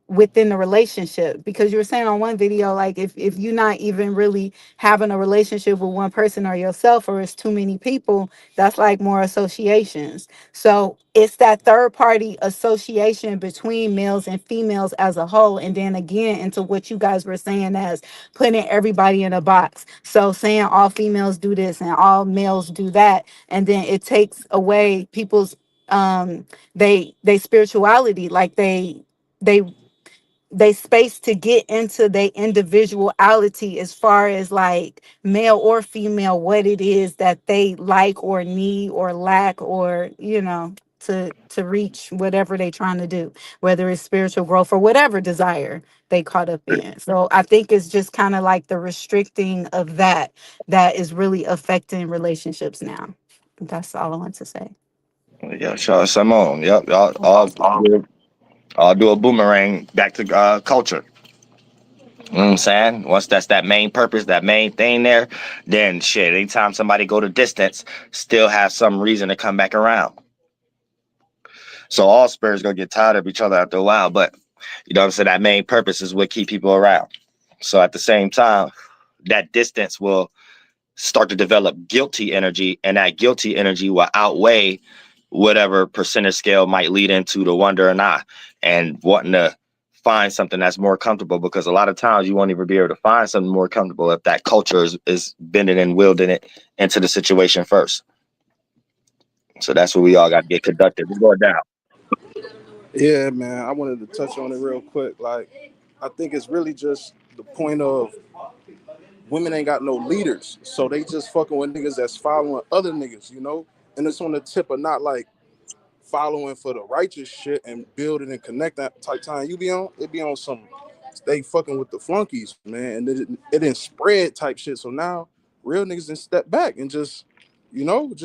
within the relationship, because you were saying on one video like if you're not even really having a relationship with one person or yourself, or it's too many people, that's like more associations. So it's that third party association between males and females as a whole, and then again into what you guys were saying as putting everybody in a box, so saying all females do this and all males do that, and then it takes away people's they spirituality, like they they space to get into their individuality as far as like male or female, what it is that they like or need or lack, or to reach whatever they trying to do, whether it's spiritual growth or whatever desire they caught up in. So I think it's just kind of like the restricting of that is really affecting relationships now. That's all I want to say. Yeah, sure. Simone. Yep. I'll do a boomerang back to culture. You know what I'm saying? Once that's that main purpose, that main thing there, then shit, anytime somebody go the distance, still have some reason to come back around. So all spirits gonna get tired of each other after a while, but you know what I'm saying? That main purpose is what keep people around. So at the same time, that distance will start to develop guilty energy, and that guilty energy will outweigh whatever percentage scale might lead into the wonder or not, and wanting to find something that's more comfortable, because a lot of times you won't even be able to find something more comfortable if that culture is bending and wielding it into the situation first. So that's what we all got to get conducted. We're going down. Yeah, man. I wanted to touch on it real quick. Like, I think it's really just the point of women ain't got no leaders, so they just fucking with niggas that's following other niggas, And it's on the tip of not like following for the righteous shit and building and connect that type time you be on. It be on some they fucking with the flunkies, man, and it didn't spread type shit. So now real niggas didn't step back and just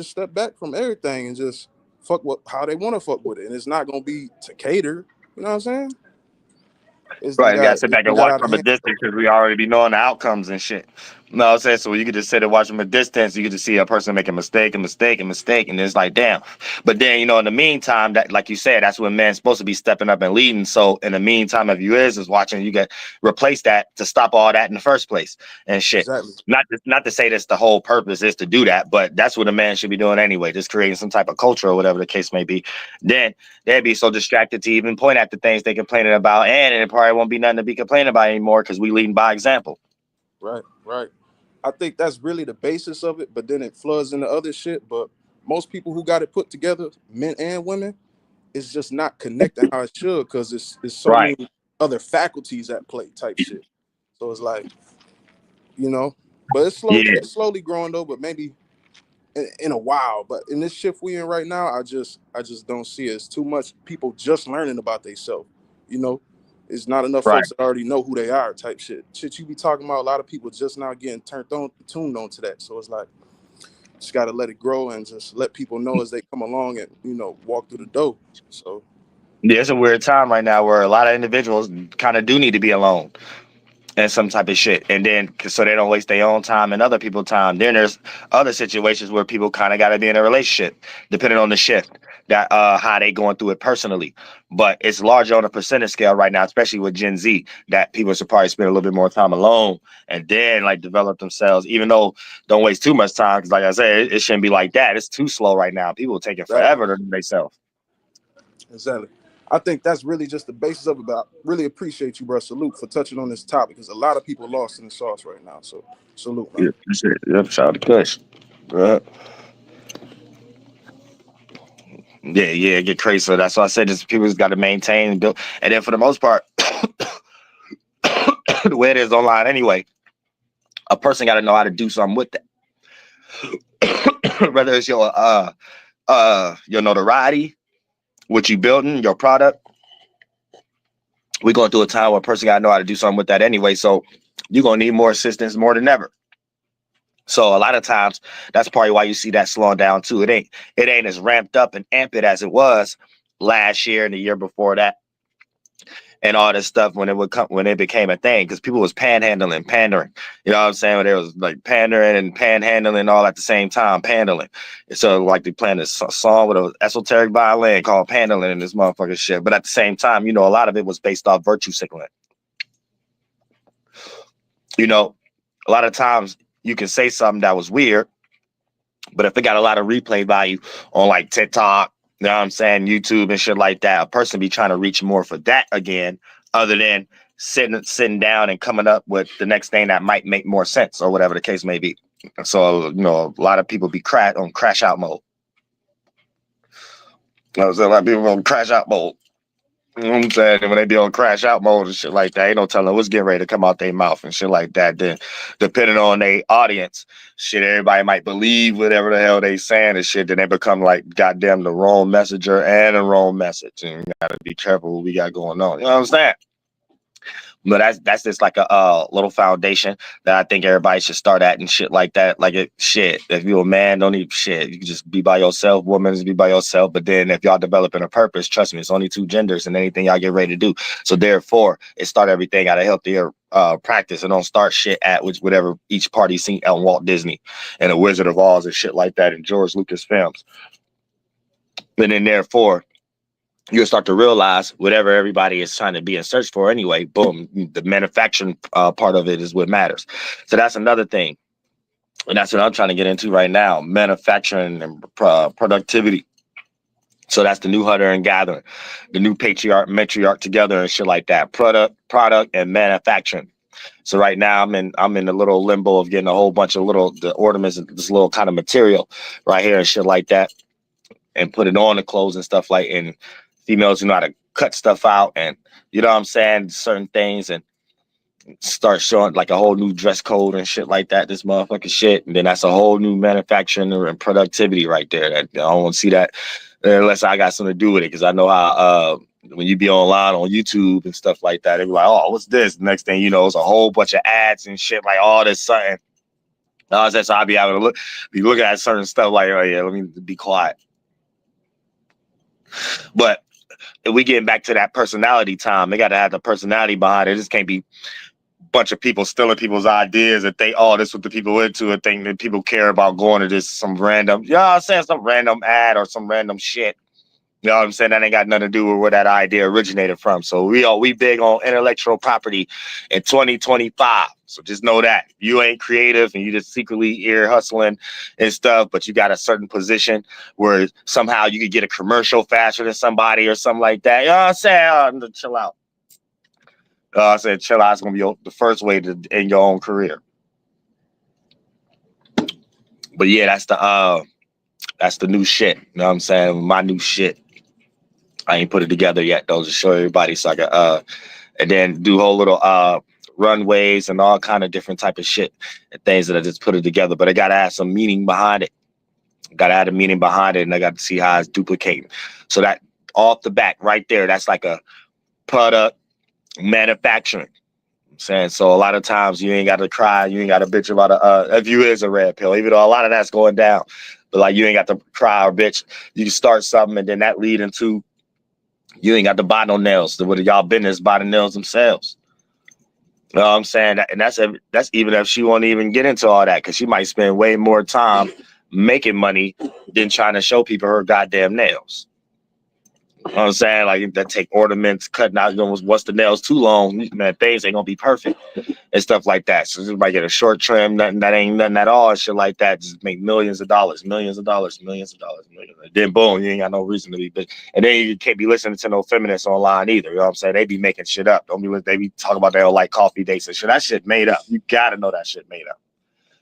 step back from everything and just fuck what how they want to fuck with it, and it's not gonna be to cater. You know what I'm saying? It's Right, we got to sit it back done and got watch out of from a hand. distance because we already be knowing the outcomes and shit. No, I'm saying so you could just sit and watch from a distance. You could just see a person make a mistake, and it's like, damn. But then, in the meantime, that like you said, that's when man's supposed to be stepping up and leading. So in the meantime, if you is watching, you get replace that to stop all that in the first place and shit. Exactly. Not to say that's the whole purpose is to do that, but that's what a man should be doing anyway, just creating some type of culture or whatever the case may be. Then they'd be so distracted to even point at the things they complaining about, and it probably won't be nothing to be complaining about anymore because we leading by example. Right, right. I think that's really the basis of it, but then it floods into other shit. But most people who got it put together, men and women, it's just not connecting how it should because it's so Right. many other faculties at play type shit. So it's like, but Yeah. it's slowly growing though, but maybe in a while. But in this shift we in right now, I just don't see it. It's too much people just learning about themselves. You know, it's not enough Right. folks that already know who they are type shit. Shit you be talking about, a lot of people just now getting tuned on to that. So it's like just gotta let it grow and just let people know as they come along and walk through the door. So Yeah, it's a weird time right now where a lot of individuals kind of do need to be alone and some type of shit. And then so they don't waste their own time and other people's time. Then there's other situations where people kind of got to be in a relationship, depending on the shift that how they going through it personally. But it's larger on a percentage scale right now, especially with Gen Z, that people should probably spend a little bit more time alone and then like develop themselves. Even though don't waste too much time, because like I said, it shouldn't be like that. It's too slow right now. People are taking exactly, forever to do themselves. exactly. I think that's really just the basis of it. But I really appreciate you, bro. Salute for touching on this topic because a lot of people lost in the sauce right now. So salute, man. Yeah, that's it. Yep, shout out to Kush. Yeah, get crazy. So that's why I said just people just got to maintain and build. And then for the most part, the way it is online anyway, a person got to know how to do something with that. Whether it's your notoriety, what you building, your product. We're going through a time where a person got to know how to do something with that anyway. So you're gonna need more assistance more than ever. So a lot of times that's probably why you see that slowing down too. It ain't as ramped up and amped as it was last year and the year before that. And all this stuff when it became a thing, because people was panhandling, pandering. You know what I'm saying? When there was like pandering and panhandling all at the same time, pandling. So like they playing this song with an esoteric violin called pandling and this motherfucking shit. But at the same time, a lot of it was based off virtue signaling. A lot of times you can say something that was weird, but if it got a lot of replay value on like TikTok, you know what I'm saying, YouTube and shit like that, a person be trying to reach more for that again, other than sitting down and coming up with the next thing that might make more sense or whatever the case may be. So, a lot of people be on crash out mode. A lot of people on crash out mode. You know what I'm saying? And when they be on crash out mode and shit like that, ain't no telling what's getting ready to come out their mouth and shit like that. Then, depending on their audience, shit, everybody might believe whatever the hell they saying and shit. Then they become like goddamn the wrong messenger and the wrong message. And we gotta be careful what we got going on. You know what I'm saying? But that's just like a little foundation that I think everybody should start at and shit like that. Like shit, if you're a man, don't need shit. You can just be by yourself. Women just be by yourself. But then if y'all developing a purpose, trust me, it's only two genders and anything y'all get ready to do. So therefore, it start everything at a healthier practice and don't start shit at whatever each party seen on Walt Disney and the Wizard of Oz and shit like that and George Lucas films. And then therefore, you'll start to realize whatever everybody is trying to be in search for anyway, boom, the manufacturing part of it is what matters. So that's another thing. And that's what I'm trying to get into right now, manufacturing and productivity. So that's the new hunter and gathering, the new patriarch, matriarch together and shit like that. Product and manufacturing. So right now I'm in a little limbo of getting a whole bunch of the ornaments and this little kind of material right here and shit like that. And put it on the clothes and stuff like, and females who know how to cut stuff out and you know what I'm saying, certain things, and start showing like a whole new dress code and shit like that, this motherfucking shit. And then that's a whole new manufacturing and productivity right there. That I don't want to see that unless I got something to do with it. Because I know how when you be online on YouTube and stuff like that, they be like, oh, what's this? Next thing you know, it's a whole bunch of ads and shit like all this something. So I'll be able to be looking at certain stuff like, oh yeah, let me be quiet. But if we get back to that personality time, they got to have the personality behind it. This can't be bunch of people stealing people's ideas and think, oh, this is what the people into, and think that people care about going to this some random, you know what I'm saying, some random ad or some random shit. You know what I'm saying? That ain't got nothing to do with where that idea originated from. So we big on intellectual property in 2025. So just know that you ain't creative and you just secretly ear hustling and stuff, but you got a certain position where somehow you could get a commercial faster than somebody or something like that. You know what I'm saying? Chill out. I said, chill out. It's gonna be the first way to end your own career. But yeah, that's the new shit. You know what I'm saying? My new shit. I ain't put it together yet though, to show everybody so I can and then do whole little runways and all kind of different type of shit and things that I just put it together. But I gotta add some meaning behind it. Gotta add a meaning behind it, and I got to see how it's duplicating. So that off the back right there, that's like a product manufacturing. I'm saying so a lot of times you ain't got to cry, you ain't got to bitch about if you is a red pill, even though a lot of that's going down. But like you ain't got to cry or bitch. You can start something and then that lead into you ain't got to buy no nails. The what y'all business buy the nails themselves. You know what I'm saying? And that's even if she won't even get into all that because she might spend way more time making money than trying to show people her goddamn nails. You know what I'm saying? Like that take ornaments, cutting out, once the nails too long, man, things ain't gonna be perfect and stuff like that. So you might get a short trim, nothing that ain't nothing at all, shit like that. Just make millions of dollars, millions of dollars, millions of dollars, millions. Then boom, you ain't got no reason to be bitch. And then you can't be listening to no feminists online either. You know what I'm saying? They be making shit up. Don't be they be talking about their like coffee dates and shit. That shit made up. You gotta know that shit made up.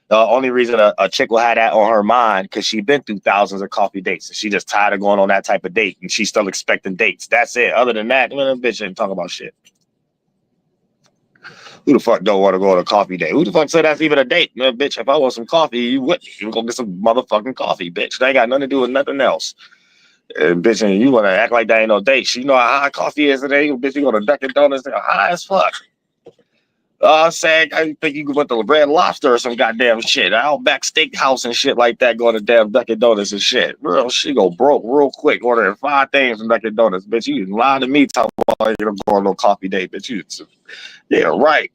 The only reason a chick will have that on her mind because she been through thousands of coffee dates and she just tired of going on that type of date and she's still expecting dates. That's it. Other than that, man, bitch ain't talking about shit. Who the fuck don't want to go on a coffee date? Who the fuck said that's even a date? Man, bitch, if I want some coffee, you would. You go get some motherfucking coffee, bitch. That ain't got nothing to do with nothing else. And bitch, and you want to act like that ain't no date. You know how high coffee is today? Bitch, you go to Dunkin' Donuts, high as fuck. Saying I think you went to Red Lobster or some goddamn shit. Outback Steakhouse and shit like that, going to damn Dunkin' Donuts and shit. Real, she go broke real quick, ordering 5 things from Dunkin' Donuts. Bitch, you lying to me talking about you don't go on no coffee date, bitch. Yeah, right.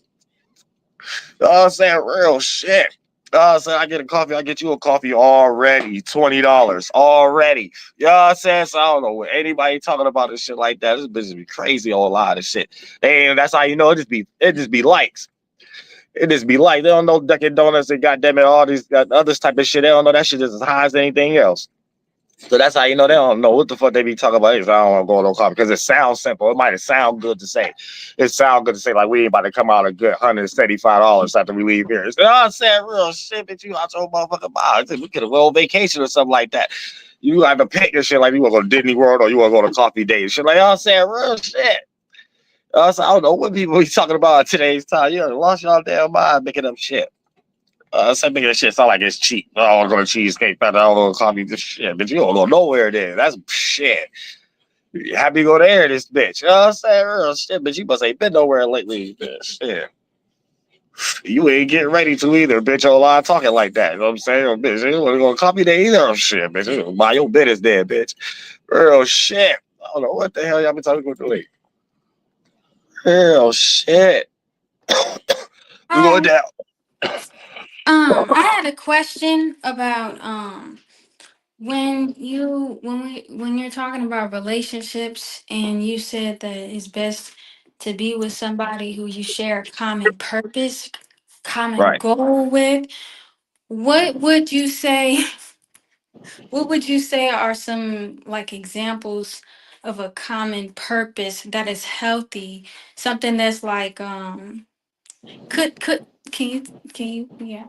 I'm saying real shit. So I get a coffee, I get you a coffee already, $20 already. You know what I'm saying? So I don't know what anybody talking about this shit like that. This business be crazy on a lot of shit. That's how you know it just be likes. It just be like they don't know Dunkin' Donuts and goddamn it, all these other type of shit. They don't know that shit is as high as anything else. So that's how you know they don't know what the fuck they be talking about. If I don't want to go on no coffee because it sounds simple. It might sound good to say. It sounds good to say like we ain't about to come out a good $175 after we leave here. So, I'm saying real shit, but you out your motherfucking mind. We could have go on vacation or something like that. You have to pick your shit like you want to go to Disney World or you want to go to coffee date and shit. Like I'm saying real shit. So I don't know what people be talking about in today's time. You done lost y'all damn mind making up shit. Some making that shit sound like it's cheap. Oh, I want to go to Cheesecake Factory. I want to go to coffee. This shit, bitch. You don't go nowhere there. That's shit. Happy to go there, this bitch. You know what I'm saying? Real shit, bitch. You must ain't been nowhere lately, bitch. Yeah. You ain't getting ready to either, bitch. A lot talking like that. You know what I'm saying? Oh, bitch, you want to go copy that either? Oh, shit, bitch. You mind your business there, bitch. Real shit. I don't know what the hell y'all been talking about lately. Real shit. We going Um, down. I had a question about when you're talking about relationships and you said that it's best to be with somebody who you share a common purpose, common Right. goal with. What would you say what would you say are some like examples of a common purpose that is healthy? Something that's like could can you yeah.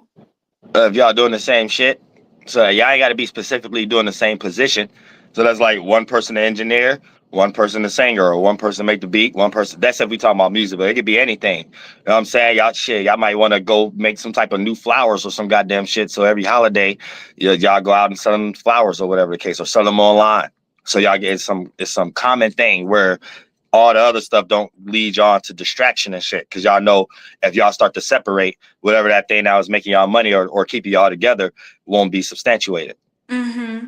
If y'all doing the same shit, so y'all ain't got to be specifically doing the same position. So that's like one person the engineer, one person the singer, or one person make the beat, one person. That's if we talking about music, but it could be anything. You know what I'm saying? Y'all might want to go make some type of new flowers or some goddamn shit. So every holiday, y'all go out and sell them flowers or whatever the case, or sell them online. So y'all get it's some common thing where all the other stuff don't lead y'all to distraction and shit. Cause y'all know if y'all start to separate, whatever that thing that was making y'all money or keeping y'all together won't be substantiated. Mm-hmm.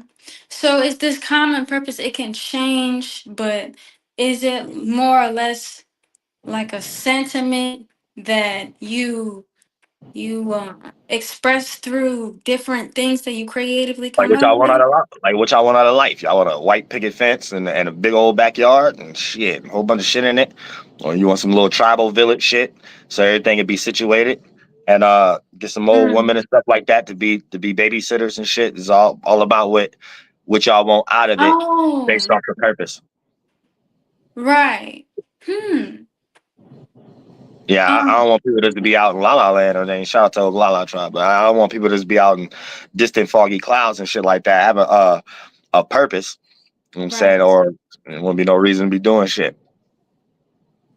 So it's this common purpose. It can change, but is it more or less like a sentiment? that you express through different things that you creatively Like come what up y'all want out with? of life? Like what y'all want out of life? Y'all want a white picket fence and a big old backyard and shit, a whole bunch of shit in it, or you want some little tribal village shit so everything can be situated, and get some old Mm. women and stuff like that to be babysitters and shit. It's all about what y'all want out of it based Oh, off the purpose. right. Hmm. Yeah, I Um, don't want people just to be out in La La Land or anything. Shout out to La La Tribe, but I don't want people to just be out in distant foggy clouds and shit like that. Have a purpose. You know what I'm saying, right. or there won't be no reason to be doing shit.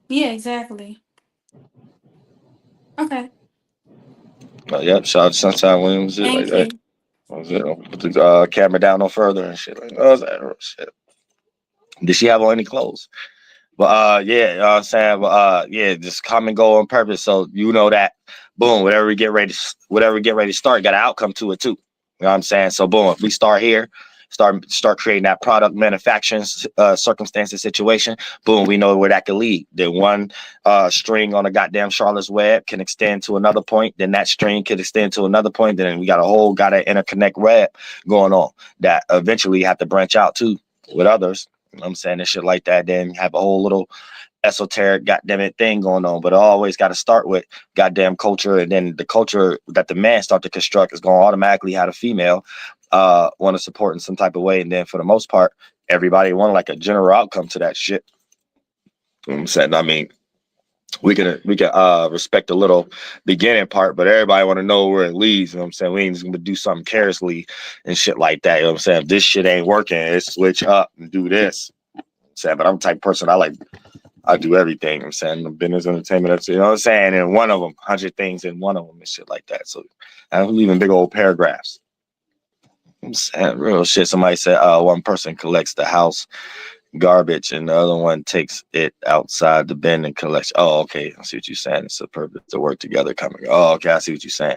Yeah, exactly. Okay. Yep, shout out to Sunshine Williams, shit like Thank that. you. Put the camera down no further and shit like that. Shit. Did she have on any clothes? But yeah, you know what I'm saying? But yeah, just come and go on purpose. So you know that boom, whatever we get ready to start, got an outcome to it too. You know what I'm saying? So boom, if we start here, start creating that product manufacturing circumstances situation, boom, we know where that could lead. Then one string on a goddamn Charlotte's web can extend to another point, then that string could extend to another point, then we got a whole interconnect web going on that eventually have to branch out too with others. You know what I'm saying, and shit like that, then have a whole little esoteric goddamn it thing going on. But it always got to start with goddamn culture, and then the culture that the man start to construct is going to automatically have a female want to support in some type of way. And then for the most part, everybody want like a general outcome to that shit. You know what I'm saying? I mean, we can respect the little beginning part, but everybody want to know where it leads. You know what I'm saying? We ain't just gonna do something carelessly and shit like that. You know what I'm saying? If this shit ain't working, it's switch up and do this. You know what I'm saying, but I'm the type of person I do everything. You know what I'm saying, the business, entertainment, that's, you know what I'm saying, and one of them, 100 things in one of them and shit like that. So I'm leaving big old paragraphs. I'm saying real shit. Somebody said one person collects the house garbage and the other one takes it outside the bin and collects. Oh, okay. I see what you're saying. It's a purpose to work together coming. Oh, okay. I see what you're saying.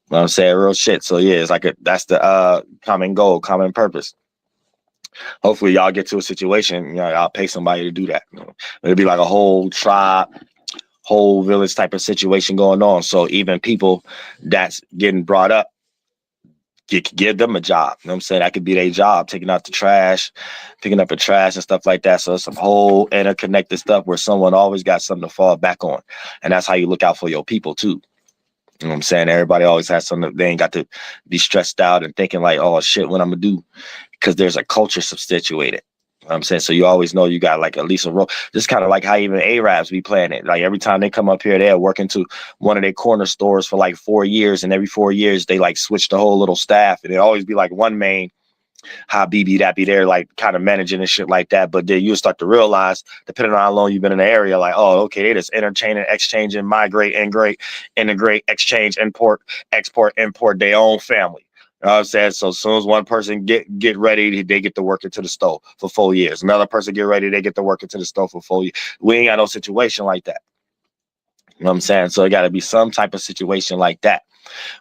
You know what I'm saying, real shit. So yeah, it's like that's the common goal, common purpose. Hopefully y'all get to a situation, you know, I'll pay somebody to do that. You know? It'll be like a whole tribe, whole village type of situation going on. So even people that's getting brought up, give them a job. You know what I'm saying? That could be their job, taking out the trash, picking up the trash and stuff like that. So it's some whole interconnected stuff where someone always got something to fall back on. And that's how you look out for your people too. You know what I'm saying? Everybody always has something. They ain't got to be stressed out and thinking like, oh shit, what I'm gonna do? Because there's a culture substituted. You know what I'm saying, so you always know you got like at least a role. Just kind of like how even Arabs be playing it. Like every time they come up here, they're working to one of their corner stores for like 4 years, and every 4 years they like switch the whole little staff, and it always be like one main Habibi that be there, like kind of managing and shit like that. But then you start to realize, depending on how long you've been in the area, like, oh, okay, they just interchaining, exchanging, migrate, integrate, exchange, import, export, import their own family. You know what I'm saying? So as soon as one person get ready, they get to work into the stove for 4 years. Another person get ready, they get to work into the stove for 4 years. We ain't got no situation like that. You know what I'm saying? So it got to be some type of situation like that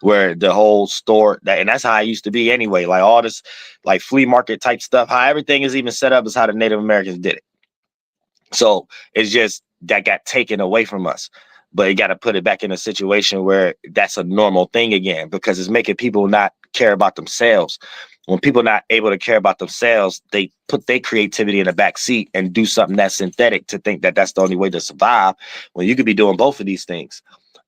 where the whole store that, and that's how it used to be anyway. Like all this, like flea market type stuff, how everything is even set up is how the Native Americans did it. So it's just that got taken away from us. But you got to put it back in a situation where that's a normal thing again, because it's making people not care about themselves. When people not able to care about themselves, they put their creativity in the back seat and do something that's synthetic to think that that's the only way to survive. When you could be doing both of these things.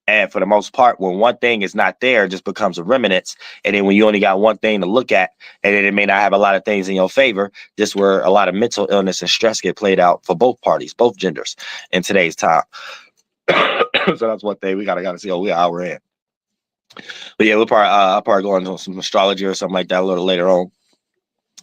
And for the most part, when one thing is not there, it just becomes a remnants. And then when you only got one thing to look at, and then it may not have a lot of things in your favor, this where a lot of mental illness and stress get played out for both parties, both genders in today's time. So that's one thing we gotta see. Oh, we're an hour in. But yeah, I'll probably go into some astrology or something like that a little later on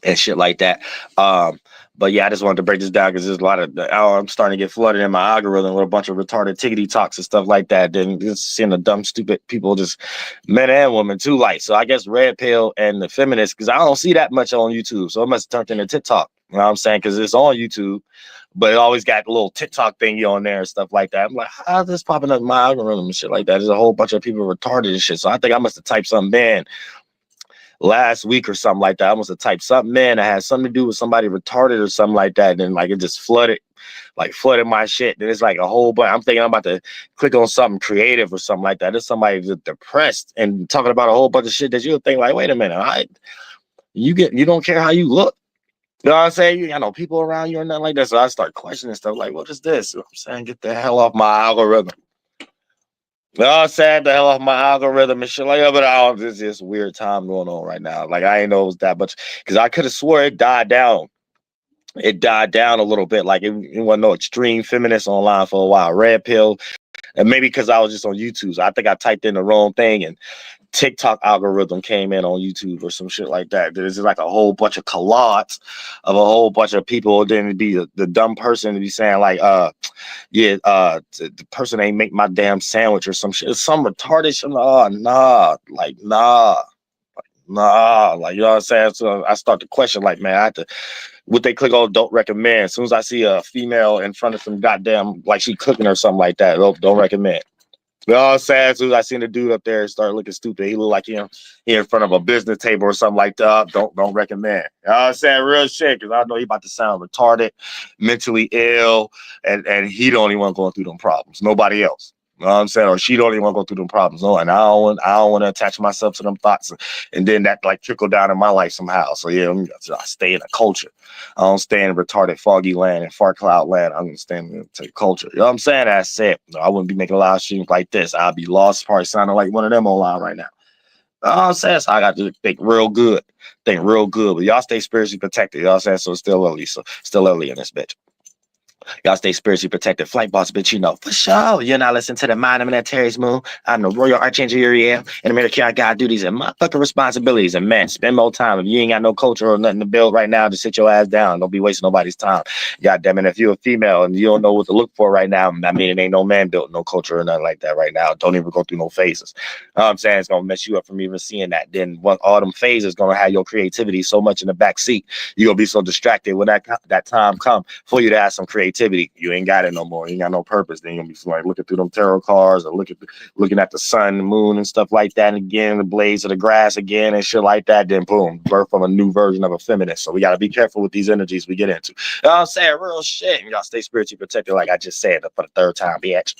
and shit like that. But yeah, I just wanted to break this down because there's a lot of I'm starting to get flooded in my algorithm with a bunch of retarded tickety talks and stuff like that. Then just seeing the dumb, stupid people, just men and women too. Like, so I guess red pill and the feminists, because I don't see that much on YouTube. So it must have turned into TikTok. You know what I'm saying? Because it's on YouTube, but it always got a little TikTok thingy on there and stuff like that. I'm like, how's this popping up in my algorithm and shit like that? There's a whole bunch of people retarded and shit. So I think I must have typed something in last week or something like that. I must have typed something in that had something to do with somebody retarded or something like that. And then like it just flooded my shit. Then it's like a whole bunch. I'm thinking I'm about to click on something creative or something like that. There's somebody just depressed and talking about a whole bunch of shit that you'll think like, wait a minute, you don't care how you look. You know what I'm saying? You know people around you or nothing like that. So I start questioning stuff like, what is this? You know what I'm saying, get the hell off my algorithm. You know what I'm saying? The hell off my algorithm and shit like that. But there's this weird time going on right now. Like I ain't know it was that much because I could have swore it died down. It died down a little bit. Like it wasn't no extreme feminist online for a while. Red pill. And maybe because I was just on YouTube. So I think I typed in the wrong thing and TikTok algorithm came in on YouTube or some shit like that. There's like a whole bunch of collage of a whole bunch of people. Then it'd be the dumb person to be saying like, the person ain't make my damn sandwich or some shit. Some retarded shit. Oh, nah, like, nah. Like, you know what I'm saying? So I start to question, like, man, I have to, what they click on, don't recommend. As soon as I see a female in front of some goddamn, like she cooking or something like that, don't recommend. You know what I'm saying? As soon as I seen the dude up there start looking stupid, he look like he in front of a business table or something like that. Don't recommend. You know what I'm saying? Real shit, because I know he about to sound retarded, mentally ill, and he the only one going through them problems. Nobody else. You know what I'm saying? Or she don't even want to go through them problems. No, and I don't want to attach myself to them thoughts, and then that like trickle down in my life somehow. So yeah, I stay in a culture. I don't stay in retarded foggy land and fart cloud land. I'm gonna stay in the culture. You know what I'm saying? That's it. No, I wouldn't be making a lot of streams like this. I'd be lost, probably sounding like one of them online right now. You know what I'm saying? So I got to think real good. Think real good. But y'all stay spiritually protected. You know what I'm saying? So it's still early. So still early in this bitch. Y'all stay spiritually protected. Flight boss, bitch, you know, for sure. You're not listening to the mind of that Terry's Moon. I'm the Royal Archangel Uriel. In America, I got duties and motherfucking responsibilities. And man, spend more time. If you ain't got no culture or nothing to build right now, just sit your ass down. Don't be wasting nobody's time. God damn it. If you're a female and you don't know what to look for right now, I mean, it ain't no man built no culture or nothing like that right now. Don't even go through no phases. You know what I'm saying? It's going to mess you up from even seeing that. Then all them phases going to have your creativity so much in the back seat. You're going to be so distracted when that time come for you to have some creativity. You ain't got it no more. You ain't got no purpose. Then you're going to be like looking through them tarot cards or looking at the sun, the moon and stuff like that. And again, the blades of the grass again and shit like that. Then boom, birth of a new version of a feminist. So we got to be careful with these energies we get into. You know what I'm saying? Real shit. And y'all stay spiritually protected like I just said for the third time, bitch.